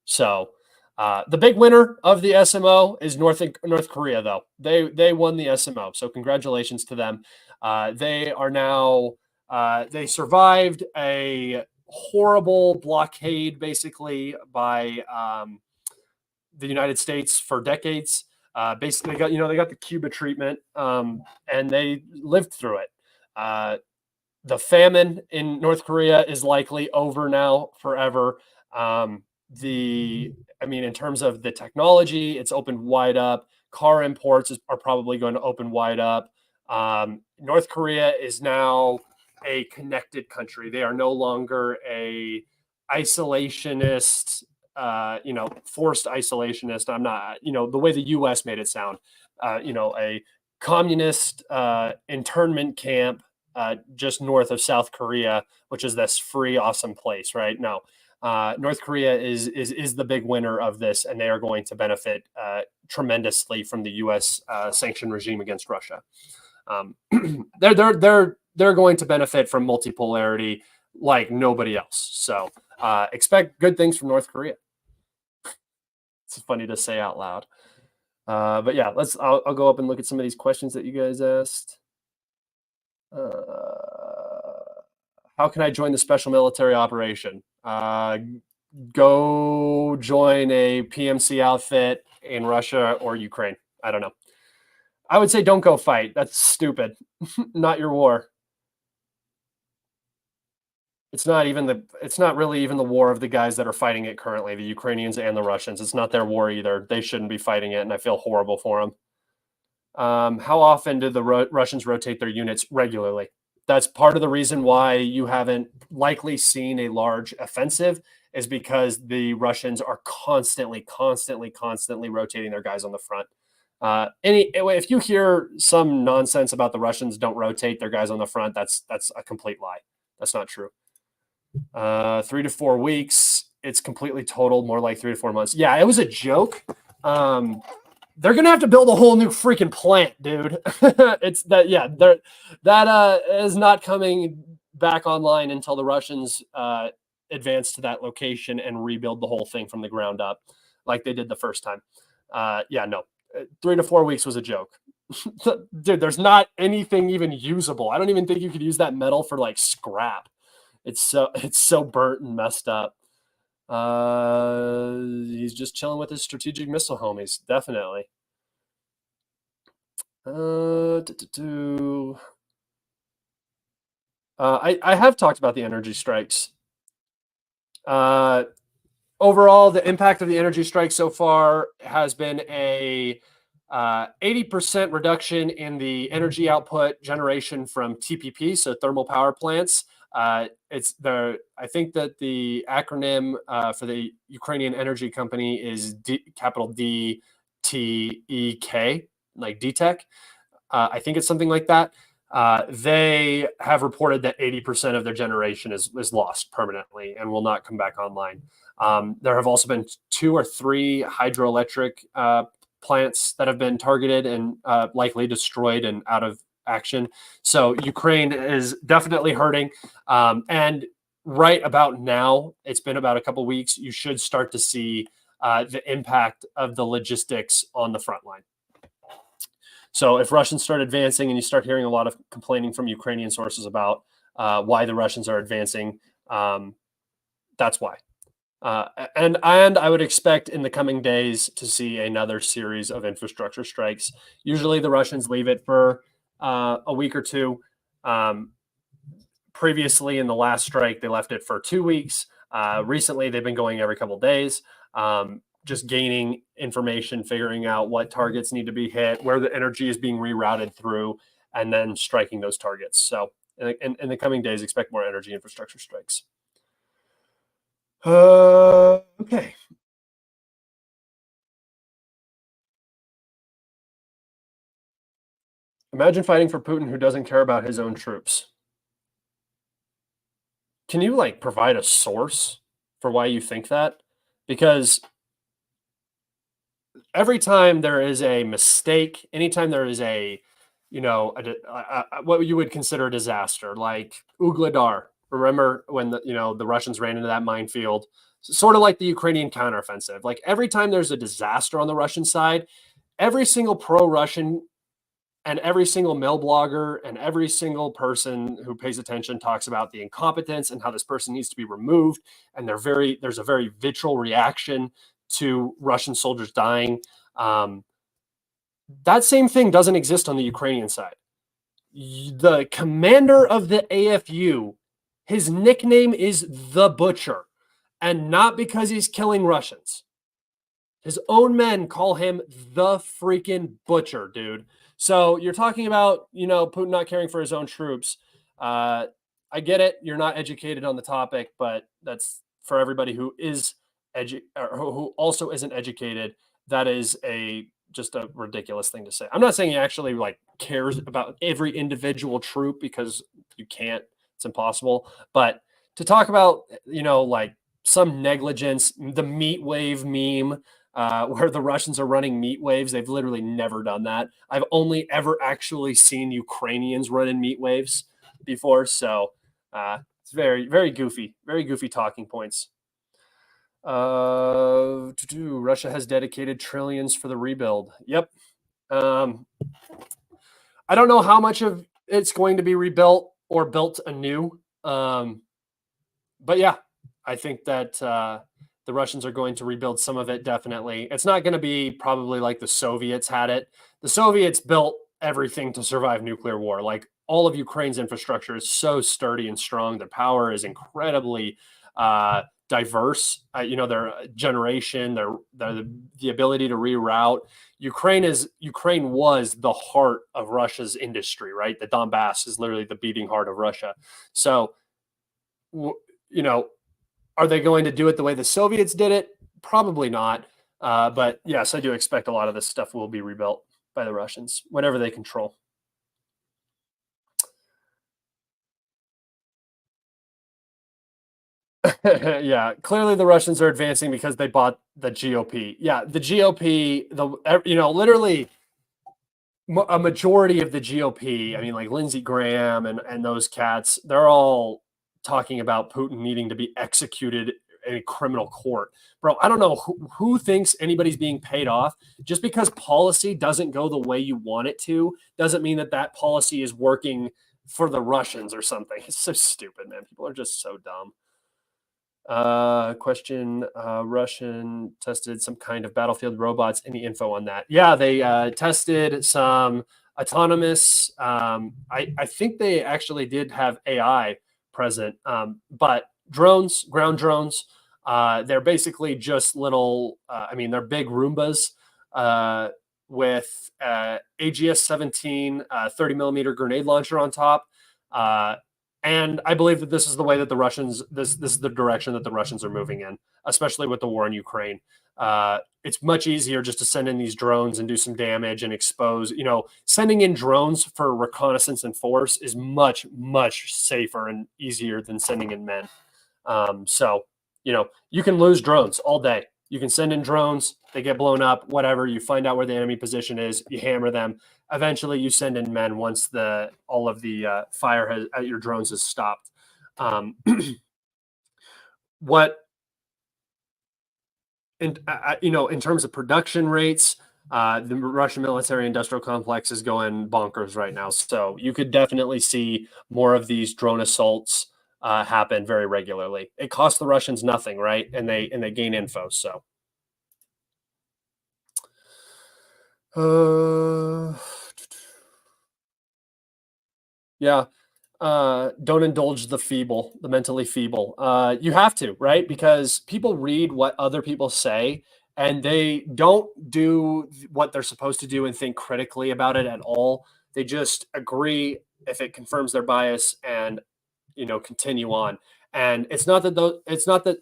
So the big winner of the SMO is North Korea, though. They won the SMO, so congratulations to them. They are now they survived a horrible blockade, basically by the United States for decades. Basically, they got the Cuba treatment, and they lived through it. The famine in North Korea is likely over now forever. In terms of the technology, it's opened wide up. Car imports are probably going to open wide up. North Korea is now a connected country. They are no longer a isolationist, forced isolationist. I'm not, the way the U.S. made it sound, a communist internment camp just north of South Korea, which is this free, awesome place, right? No, North Korea is the big winner of this, and they are going to benefit tremendously from the U.S. Sanction regime against Russia. They're going to benefit from multipolarity like nobody else. So expect good things from North Korea. It's funny to say out loud. But yeah, I'll go up and look at some of these questions that you guys asked. How can I join the special military operation? Go join a PMC outfit in Russia or Ukraine. I don't know. I would say don't go fight. That's stupid. Not your war. It's not really even the war of the guys that are fighting it currently, the Ukrainians and the Russians. It's not their war either. They shouldn't be fighting it, and I feel horrible for them. How often do the Russians rotate their units? Regularly. That's part of the reason why you haven't likely seen a large offensive, is because the Russians are constantly rotating their guys on the front. If you hear some nonsense about the Russians don't rotate their guys on the front, that's a complete lie. That's not true. 3 to 4 weeks. It's completely totaled, more like 3 to 4 months. Yeah, it was a joke. They're gonna have to build a whole new freaking plant, dude. It's that, yeah. That is not coming back online until the Russians advance to that location and rebuild the whole thing from the ground up, like they did the first time. Yeah, no. 3 to 4 weeks was a joke. Dude, there's not anything even usable. I don't even think you could use that metal for like scrap. It's so burnt and messed up. He's just chilling with his strategic missile homies, definitely. I have talked about the energy strikes. Overall, the impact of the energy strike so far has been a 80% reduction in the energy output generation from TPP, so thermal power plants. I think that the acronym for the Ukrainian energy company is capital DTEK, like DTEK. I think it's something like that. They have reported that 80% of their generation is lost permanently and will not come back online. There have also been 2 or 3 hydroelectric plants that have been targeted and likely destroyed and out of action. So Ukraine is definitely hurting. And right about now, it's been about a couple of weeks, you should start to see the impact of the logistics on the front line. So if Russians start advancing and you start hearing a lot of complaining from Ukrainian sources about why the Russians are advancing, that's why. And I would expect in the coming days to see another series of infrastructure strikes. Usually the Russians leave it for a week or two. Previously in the last strike, they left it for 2 weeks. Recently, they've been going every couple of days, just gaining information, figuring out what targets need to be hit, where the energy is being rerouted through, and then striking those targets. So in the coming days, expect more energy infrastructure strikes. Okay. Imagine fighting for Putin who doesn't care about his own troops. Can you provide a source for why you think that? because every time there is a mistake, anytime there is what you would consider a disaster, like Ugledar. Remember when the Russians ran into that minefield, sort of like the Ukrainian counteroffensive. Like every time there's a disaster on the Russian side, every single pro-Russian and every single mail blogger and every single person who pays attention talks about the incompetence and how this person needs to be removed. And there's a very vitriol reaction to Russian soldiers dying. That same thing doesn't exist on the Ukrainian side. The commander of the AFU, his nickname is the Butcher, and not because he's killing Russians. His own men call him the freaking Butcher, dude. So you're talking about, Putin not caring for his own troops. I get it. You're not educated on the topic, but that's for everybody who is who also isn't educated. That is just a ridiculous thing to say. I'm not saying he actually cares about every individual troop, because you can't. It's impossible. But to talk about, some negligence, the meat wave meme, where the Russians are running meat waves. They've literally never done that. I've only ever actually seen Ukrainians running meat waves before. So it's very, very goofy talking points. Russia has dedicated trillions for the rebuild. Yep. I don't know how much of it's going to be rebuilt or built anew. But yeah, I think that the Russians are going to rebuild some of it, definitely. It's not going to be probably like the Soviets had it. The Soviets built everything to survive nuclear war. Like, all of Ukraine's infrastructure is so sturdy and strong. Their power is incredibly diverse. Their generation, the ability to reroute. Ukraine was the heart of Russia's industry, right? The Donbass is literally the beating heart of Russia. So, are they going to do it the way the Soviets did it? Probably not. But yes, I do expect a lot of this stuff will be rebuilt by the Russians, whatever they control. Yeah, clearly the Russians are advancing because they bought the GOP. Yeah, the GOP, literally a majority of the GOP, I mean, like Lindsey Graham and those cats, they're all talking about Putin needing to be executed in a criminal court. Bro, I don't know who thinks anybody's being paid off. Just because policy doesn't go the way you want it to doesn't mean that policy is working for the Russians or something. It's so stupid, man. People are just so dumb. Question, Russian tested some kind of battlefield robots. Any info on that? Yeah, they tested some autonomous. I think they actually did have AI present, but drones, ground drones, they're basically just little, they're big Roombas with AGS-17 30 millimeter grenade launcher on top. And I believe that this is the way that the Russians, this is the direction that the Russians are moving in, especially with the war in Ukraine. It's much easier just to send in these drones and do some damage and expose, sending in drones for reconnaissance and force is much, much safer and easier than sending in men. So, you can lose drones all day. You can send in drones, they get blown up, whatever. You find out where the enemy position is, you hammer them. Eventually, you send in men once all of the fire at your drones has stopped. In terms of production rates, the Russian military-industrial complex is going bonkers right now. So you could definitely see more of these drone assaults happen very regularly. It costs the Russians nothing, right? And they gain info. So, yeah. Don't indulge the mentally feeble. You have to, right? Because people read what other people say and they don't do what they're supposed to do and think critically about it at all. They just agree if it confirms their bias and continue on. And it's not that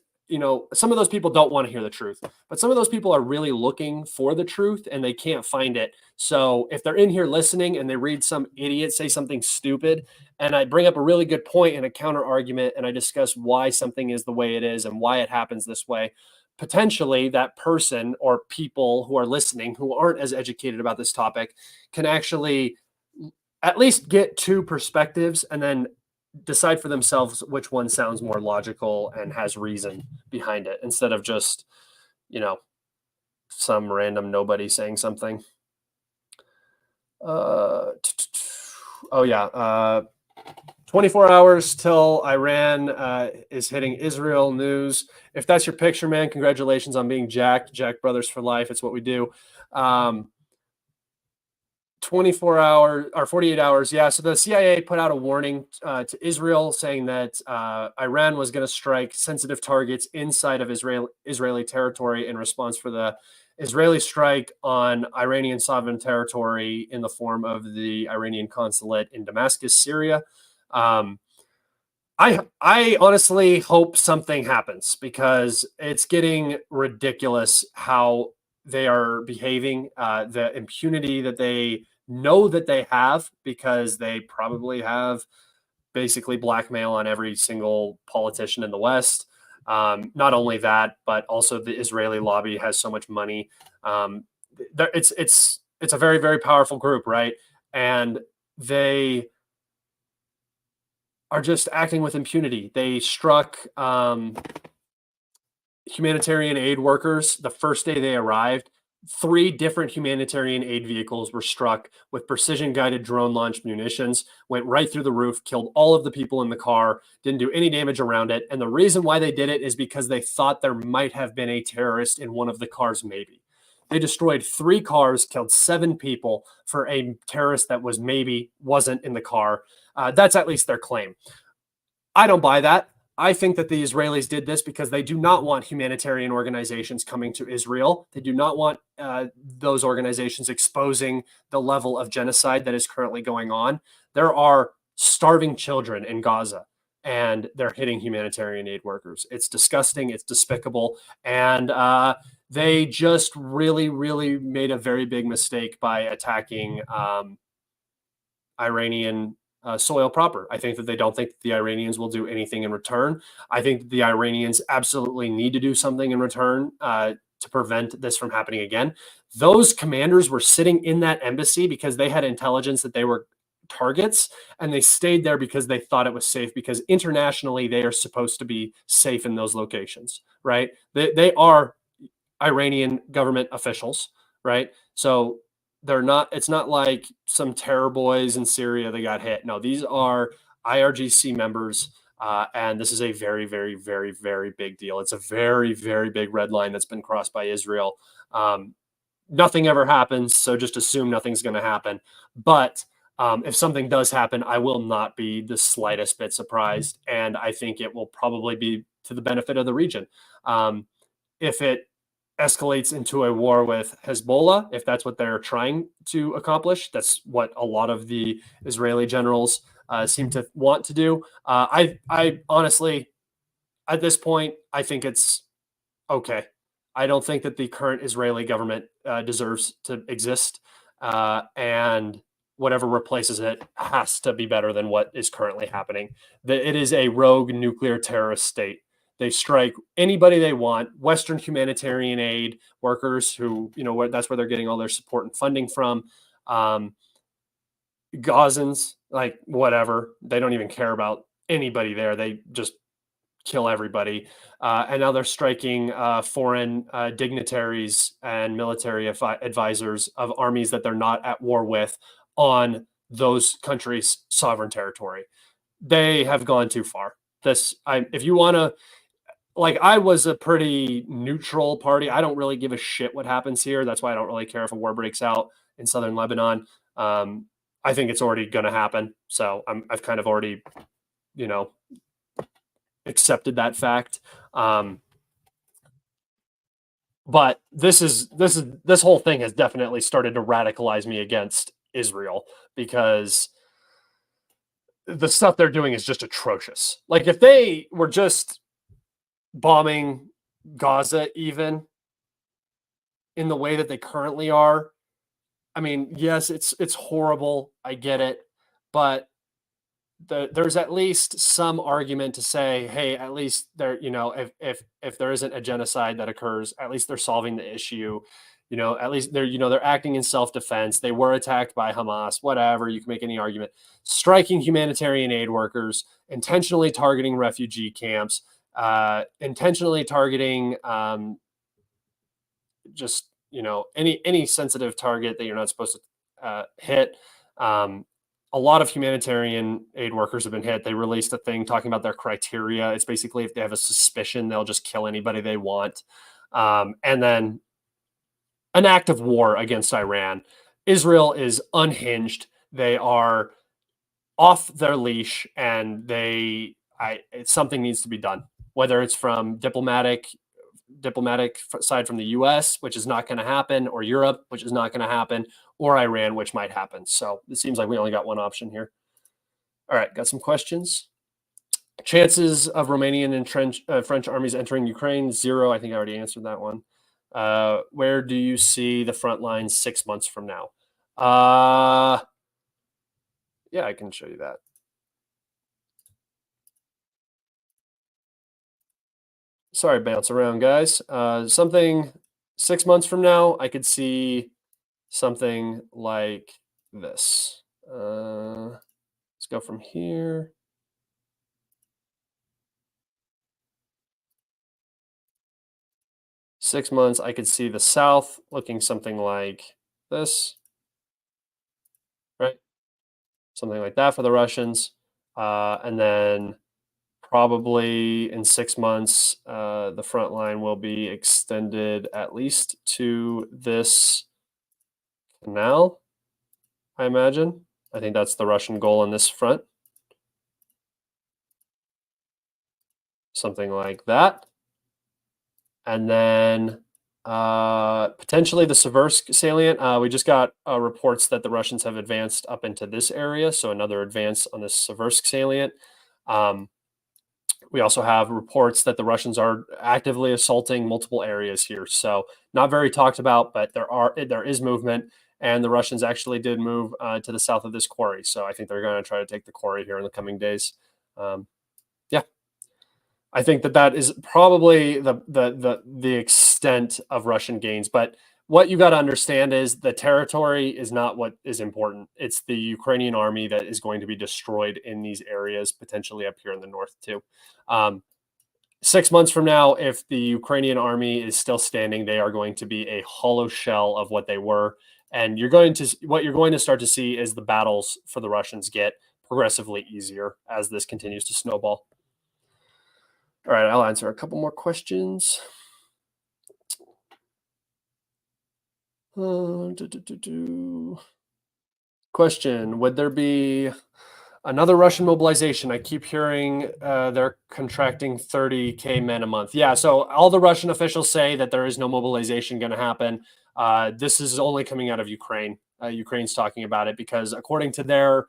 some of those people don't want to hear the truth, but some of those people are really looking for the truth and they can't find it. So if they're in here listening and they read some idiot say something stupid, and I bring up a really good point and a counter argument, and I discuss why something is the way it is and why it happens this way, potentially that person or people who are listening who aren't as educated about this topic can actually at least get two perspectives and then decide for themselves which one sounds more logical and has reason behind it, instead of just, some random nobody saying something. Oh yeah. 24 hours till Iran is hitting Israel news. If that's your picture, man, congratulations on being jacked. Jack Brothers for life. It's what we do. 24 hours or 48 hours. Yeah. So the CIA put out a warning to Israel saying that Iran was going to strike sensitive targets inside of Israeli territory in response for the Israeli strike on Iranian sovereign territory in the form of the Iranian consulate in Damascus, Syria. I honestly hope something happens, because it's getting ridiculous how they are behaving. The impunity that they know that they have, because they probably have basically blackmail on every single politician in the West. Not only that, but also the Israeli lobby has so much money. It's a very, very powerful group, right? And they are just acting with impunity. They struck humanitarian aid workers the first day they arrived. 3 different humanitarian aid vehicles were struck with precision-guided drone-launched munitions, went right through the roof, killed all of the people in the car, didn't do any damage around it. And the reason why they did it is because they thought there might have been a terrorist in one of the cars, maybe. They destroyed 3 cars, killed 7 people for a terrorist that wasn't in the car. That's at least their claim. I don't buy that. I think that the Israelis did this because they do not want humanitarian organizations coming to Israel. They do not want those organizations exposing the level of genocide that is currently going on. There are starving children in Gaza, and they're hitting humanitarian aid workers. It's disgusting. It's despicable. And they just really, really made a very big mistake by attacking Iranian soil proper. I think that they don't think that the Iranians will do anything in return. I think that the Iranians absolutely need to do something in return to prevent this from happening again. Those commanders were sitting in that embassy because they had intelligence that they were targets, and they stayed there because they thought it was safe, because internationally they are supposed to be safe in those locations, right? They are Iranian government officials, right? So it's not like some terror boys in Syria that got hit. No, these are IRGC members. And this is a very, very, very, very big deal. It's a very, very big red line that's been crossed by Israel. Nothing ever happens, so just assume nothing's going to happen. But if something does happen, I will not be the slightest bit surprised. And I think it will probably be to the benefit of the region. If it escalates into a war with Hezbollah, if that's what they're trying to accomplish, that's what a lot of the Israeli generals seem to want to do. I honestly, at this point, I think it's okay. I don't think that the current Israeli government deserves to exist, and whatever replaces it has to be better than what is currently happening. It is a rogue nuclear terrorist state. They strike anybody they want. Western humanitarian aid workers, who that's where they're getting all their support and funding from. Gazans, like whatever, they don't even care about anybody there. They just kill everybody. And now they're striking foreign dignitaries and military advisors of armies that they're not at war with on those countries' sovereign territory. They have gone too far. If you want to, I was a pretty neutral party. I don't really give a shit what happens here. That's why I don't really care if a war breaks out in southern Lebanon. I think it's already going to happen. So I've kind of already, accepted that fact. But this whole thing has definitely started to radicalize me against Israel, because the stuff they're doing is just atrocious. Like, if they were just bombing Gaza even in the way that they currently are, I mean, yes, it's horrible. I get it. But there's at least some argument to say, hey, at least there, if there isn't a genocide that occurs, at least they're solving the issue. At least they're acting in self-defense. They were attacked by Hamas, whatever. You can make any argument. Striking humanitarian aid workers, intentionally targeting refugee camps, intentionally targeting just any sensitive target that you're not supposed to hit. A lot of humanitarian aid workers have been hit. They released a thing talking about their criteria. It's basically if they have a suspicion, they'll just kill anybody they want. And then an act of war against Iran. Israel is unhinged. They are off their leash, and something needs to be done. Whether it's from diplomatic side from the US, which is not going to happen, or Europe, which is not going to happen, or Iran, which might happen. So it seems like we only got one option here. All right, got some questions. Chances of Romanian and French armies entering Ukraine, 0. I think I already answered that one. Where do you see the front lines 6 months from now? Yeah, I can show you that. Sorry, bounce around, guys. Something 6 months from now, I could see something like this. Let's go from here. Six months, I could see the South looking something like this, right? Something like that for the Russians. And then probably in 6 months, the front line will be extended at least to this canal, I imagine. I think that's the Russian goal on this front. Something like that. And then potentially the Seversk salient. We just got reports that the Russians have advanced up into this area, so another advance on this Seversk salient. We also have reports that the Russians are actively assaulting multiple areas here. So not very talked about, but there is movement, and the Russians actually did move to the south of this quarry. So I think they're going to try to take the quarry here in the coming days. Yeah, I think that is probably the extent of Russian gains. But what you got to understand is the territory is not what is important. It's the Ukrainian army that is going to be destroyed in these areas, potentially up here in the north too. 6 months from now, if the Ukrainian army is still standing, they are going to be a hollow shell of what they were. And what you're going to start to see is the battles for the Russians get progressively easier as this continues to snowball. All right, I'll answer a couple more questions. Question: would there be another Russian mobilization? I keep hearing they're contracting 30K men a month. Yeah, so all the Russian officials say that there is no mobilization going to happen. This is only coming out of Ukraine. Ukraine's talking about it because according to their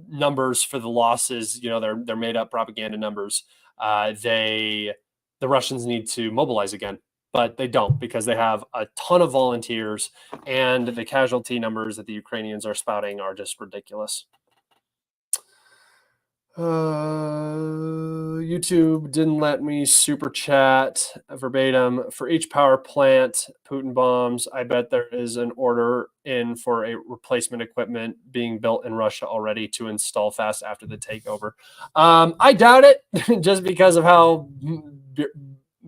numbers for the losses, they're made up propaganda numbers. The Russians need to mobilize again, but they don't because they have a ton of volunteers, and the casualty numbers that the Ukrainians are spouting are just ridiculous. YouTube didn't let me super chat verbatim. For each power plant Putin bombs, I bet there is an order in for a replacement equipment being built in Russia already to install fast after the takeover. I doubt it just because of how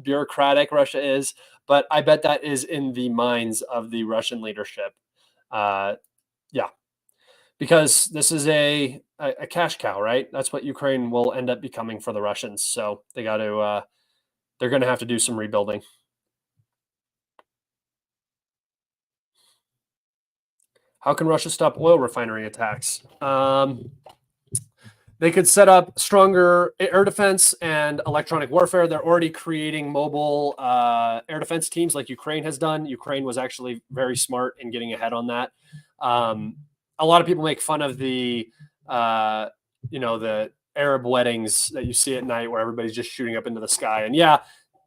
bureaucratic Russia is, but I bet that is in the minds of the Russian leadership. Yeah. Because this is a cash cow, right? That's what Ukraine will end up becoming for the Russians. So they're going to have to do some rebuilding. How can Russia stop oil refinery attacks? They could set up stronger air defense and electronic warfare. They're already creating mobile air defense teams like Ukraine has done. Ukraine was actually very smart in getting ahead on that. A lot of people make fun of the Arab weddings that you see at night where everybody's just shooting up into the sky. And yeah,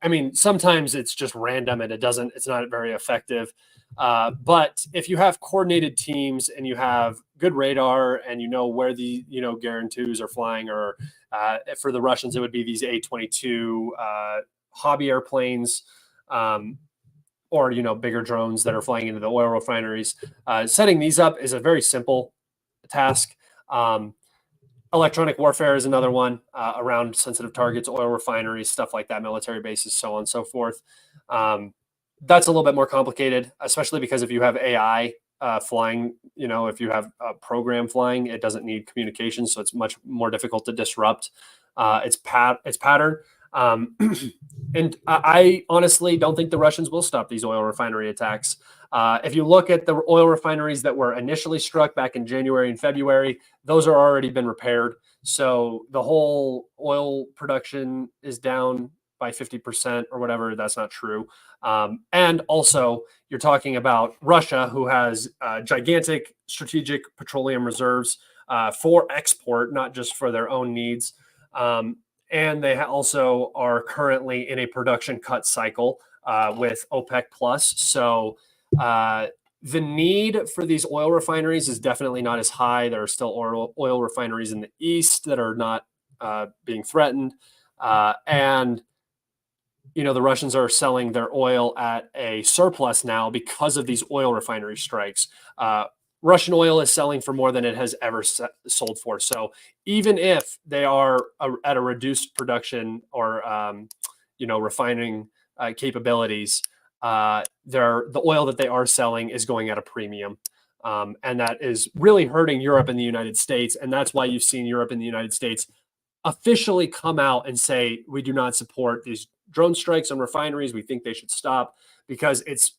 I mean, sometimes it's just random and it's not very effective. But if you have coordinated teams and you have good radar and you know where the Guarantus are flying, or for the Russians it would be these A-22 hobby airplanes, or bigger drones that are flying into the oil refineries. Setting these up is a very simple task. Electronic warfare is another one, around sensitive targets, oil refineries, stuff like that, military bases, so on and so forth. That's a little bit more complicated, especially because if you have AI flying, if you have a program flying, it doesn't need communication, so it's much more difficult to disrupt its pattern. And I honestly don't think the Russians will stop these oil refinery attacks. If you look at the oil refineries that were initially struck back in January and February, those are already been repaired. So the whole oil production is down by 50% or whatever. That's not true. And also, you're talking about Russia, who has gigantic strategic petroleum reserves for export, not just for their own needs. And they also are currently in a production cut cycle with OPEC plus. So the need for these oil refineries is definitely not as high. There are still oil refineries in the east that are not being threatened. And the Russians are selling their oil at a surplus now because of these oil refinery strikes. Russian oil is selling for more than it has ever sold for. So even if they are at a reduced production or refining capabilities, the oil that they are selling is going at a premium. And that is really hurting Europe and the United States. And that's why you've seen Europe and the United States officially come out and say, we do not support these drone strikes on refineries. We think they should stop, because it's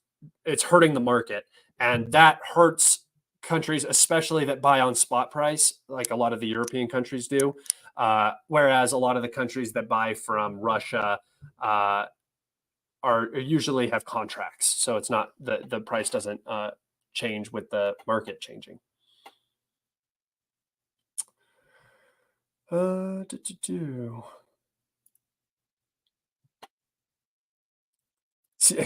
hurting the market. And that hurts countries, especially that buy on spot price, like a lot of the European countries do. Whereas a lot of the countries that buy from Russia are usually have contracts. So it's not, the price doesn't change with the market changing.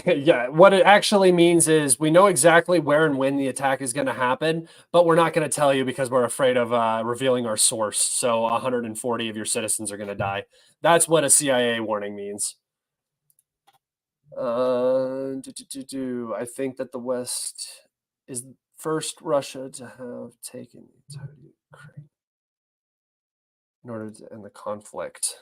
Yeah, what it actually means is we know exactly where and when the attack is going to happen, but we're not going to tell you because we're afraid of revealing our source. So 140 of your citizens are going to die. That's what a CIA warning means. I think that the West is first Russia to have taken the entirety of Ukraine in order to end the conflict.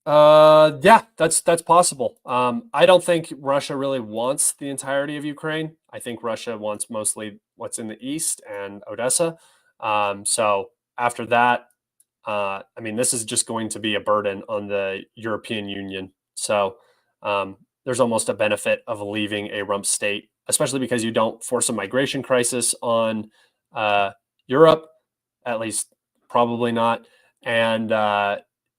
Yeah, that's possible. I don't think Russia really wants the entirety of Ukraine. I think Russia wants mostly what's in the east and Odessa. So after that, I mean, this is just going to be a burden on the European Union. So there's almost a benefit of leaving a rump state, especially because you don't force a migration crisis on Europe, at least probably not, and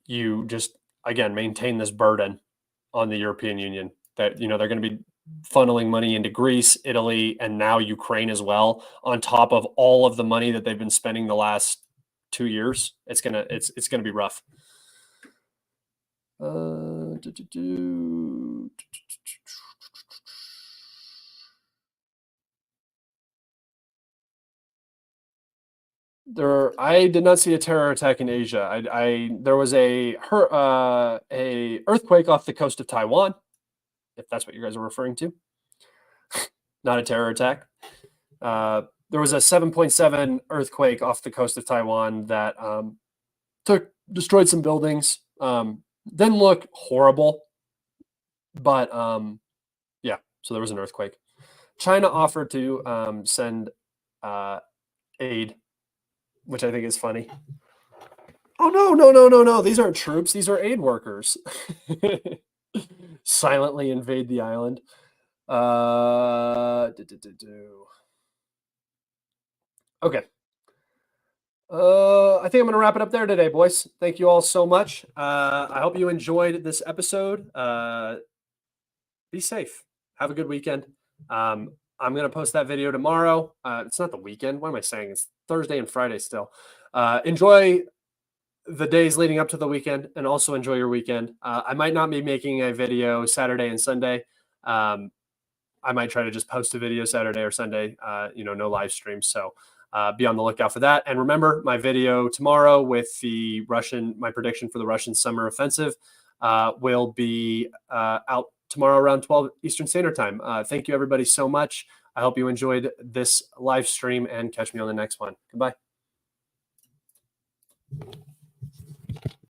you just again maintain this burden on the European Union that they're going to be funneling money into Greece, Italy, and now Ukraine as well, on top of all of the money that they've been spending the last 2 years. It's gonna be rough. I did not see a terror attack in Asia. There was a earthquake off the coast of Taiwan, if that's what you guys are referring to. Not a terror attack. There was a 7.7 earthquake off the coast of Taiwan that destroyed some buildings. Didn't look horrible, but yeah. So there was an earthquake. China offered to send aid, which I think is funny. Oh, no. These aren't troops. These are aid workers. Silently invade the island. Okay. I think I'm going to wrap it up there today, boys. Thank you all so much. I hope you enjoyed this episode. Be safe. Have a good weekend. I'm going to post that video tomorrow. It's not the weekend. What am I saying? It's Thursday and Friday still. Enjoy the days leading up to the weekend, and also enjoy your weekend. I might not be making a video Saturday and Sunday. I might try to just post a video Saturday or Sunday, no live streams. So be on the lookout for that. And remember, my video tomorrow with my prediction for the Russian summer offensive will be out tomorrow around 12 Eastern Standard Time. Thank you, everybody, so much. I hope you enjoyed this live stream, and catch me on the next one. Goodbye.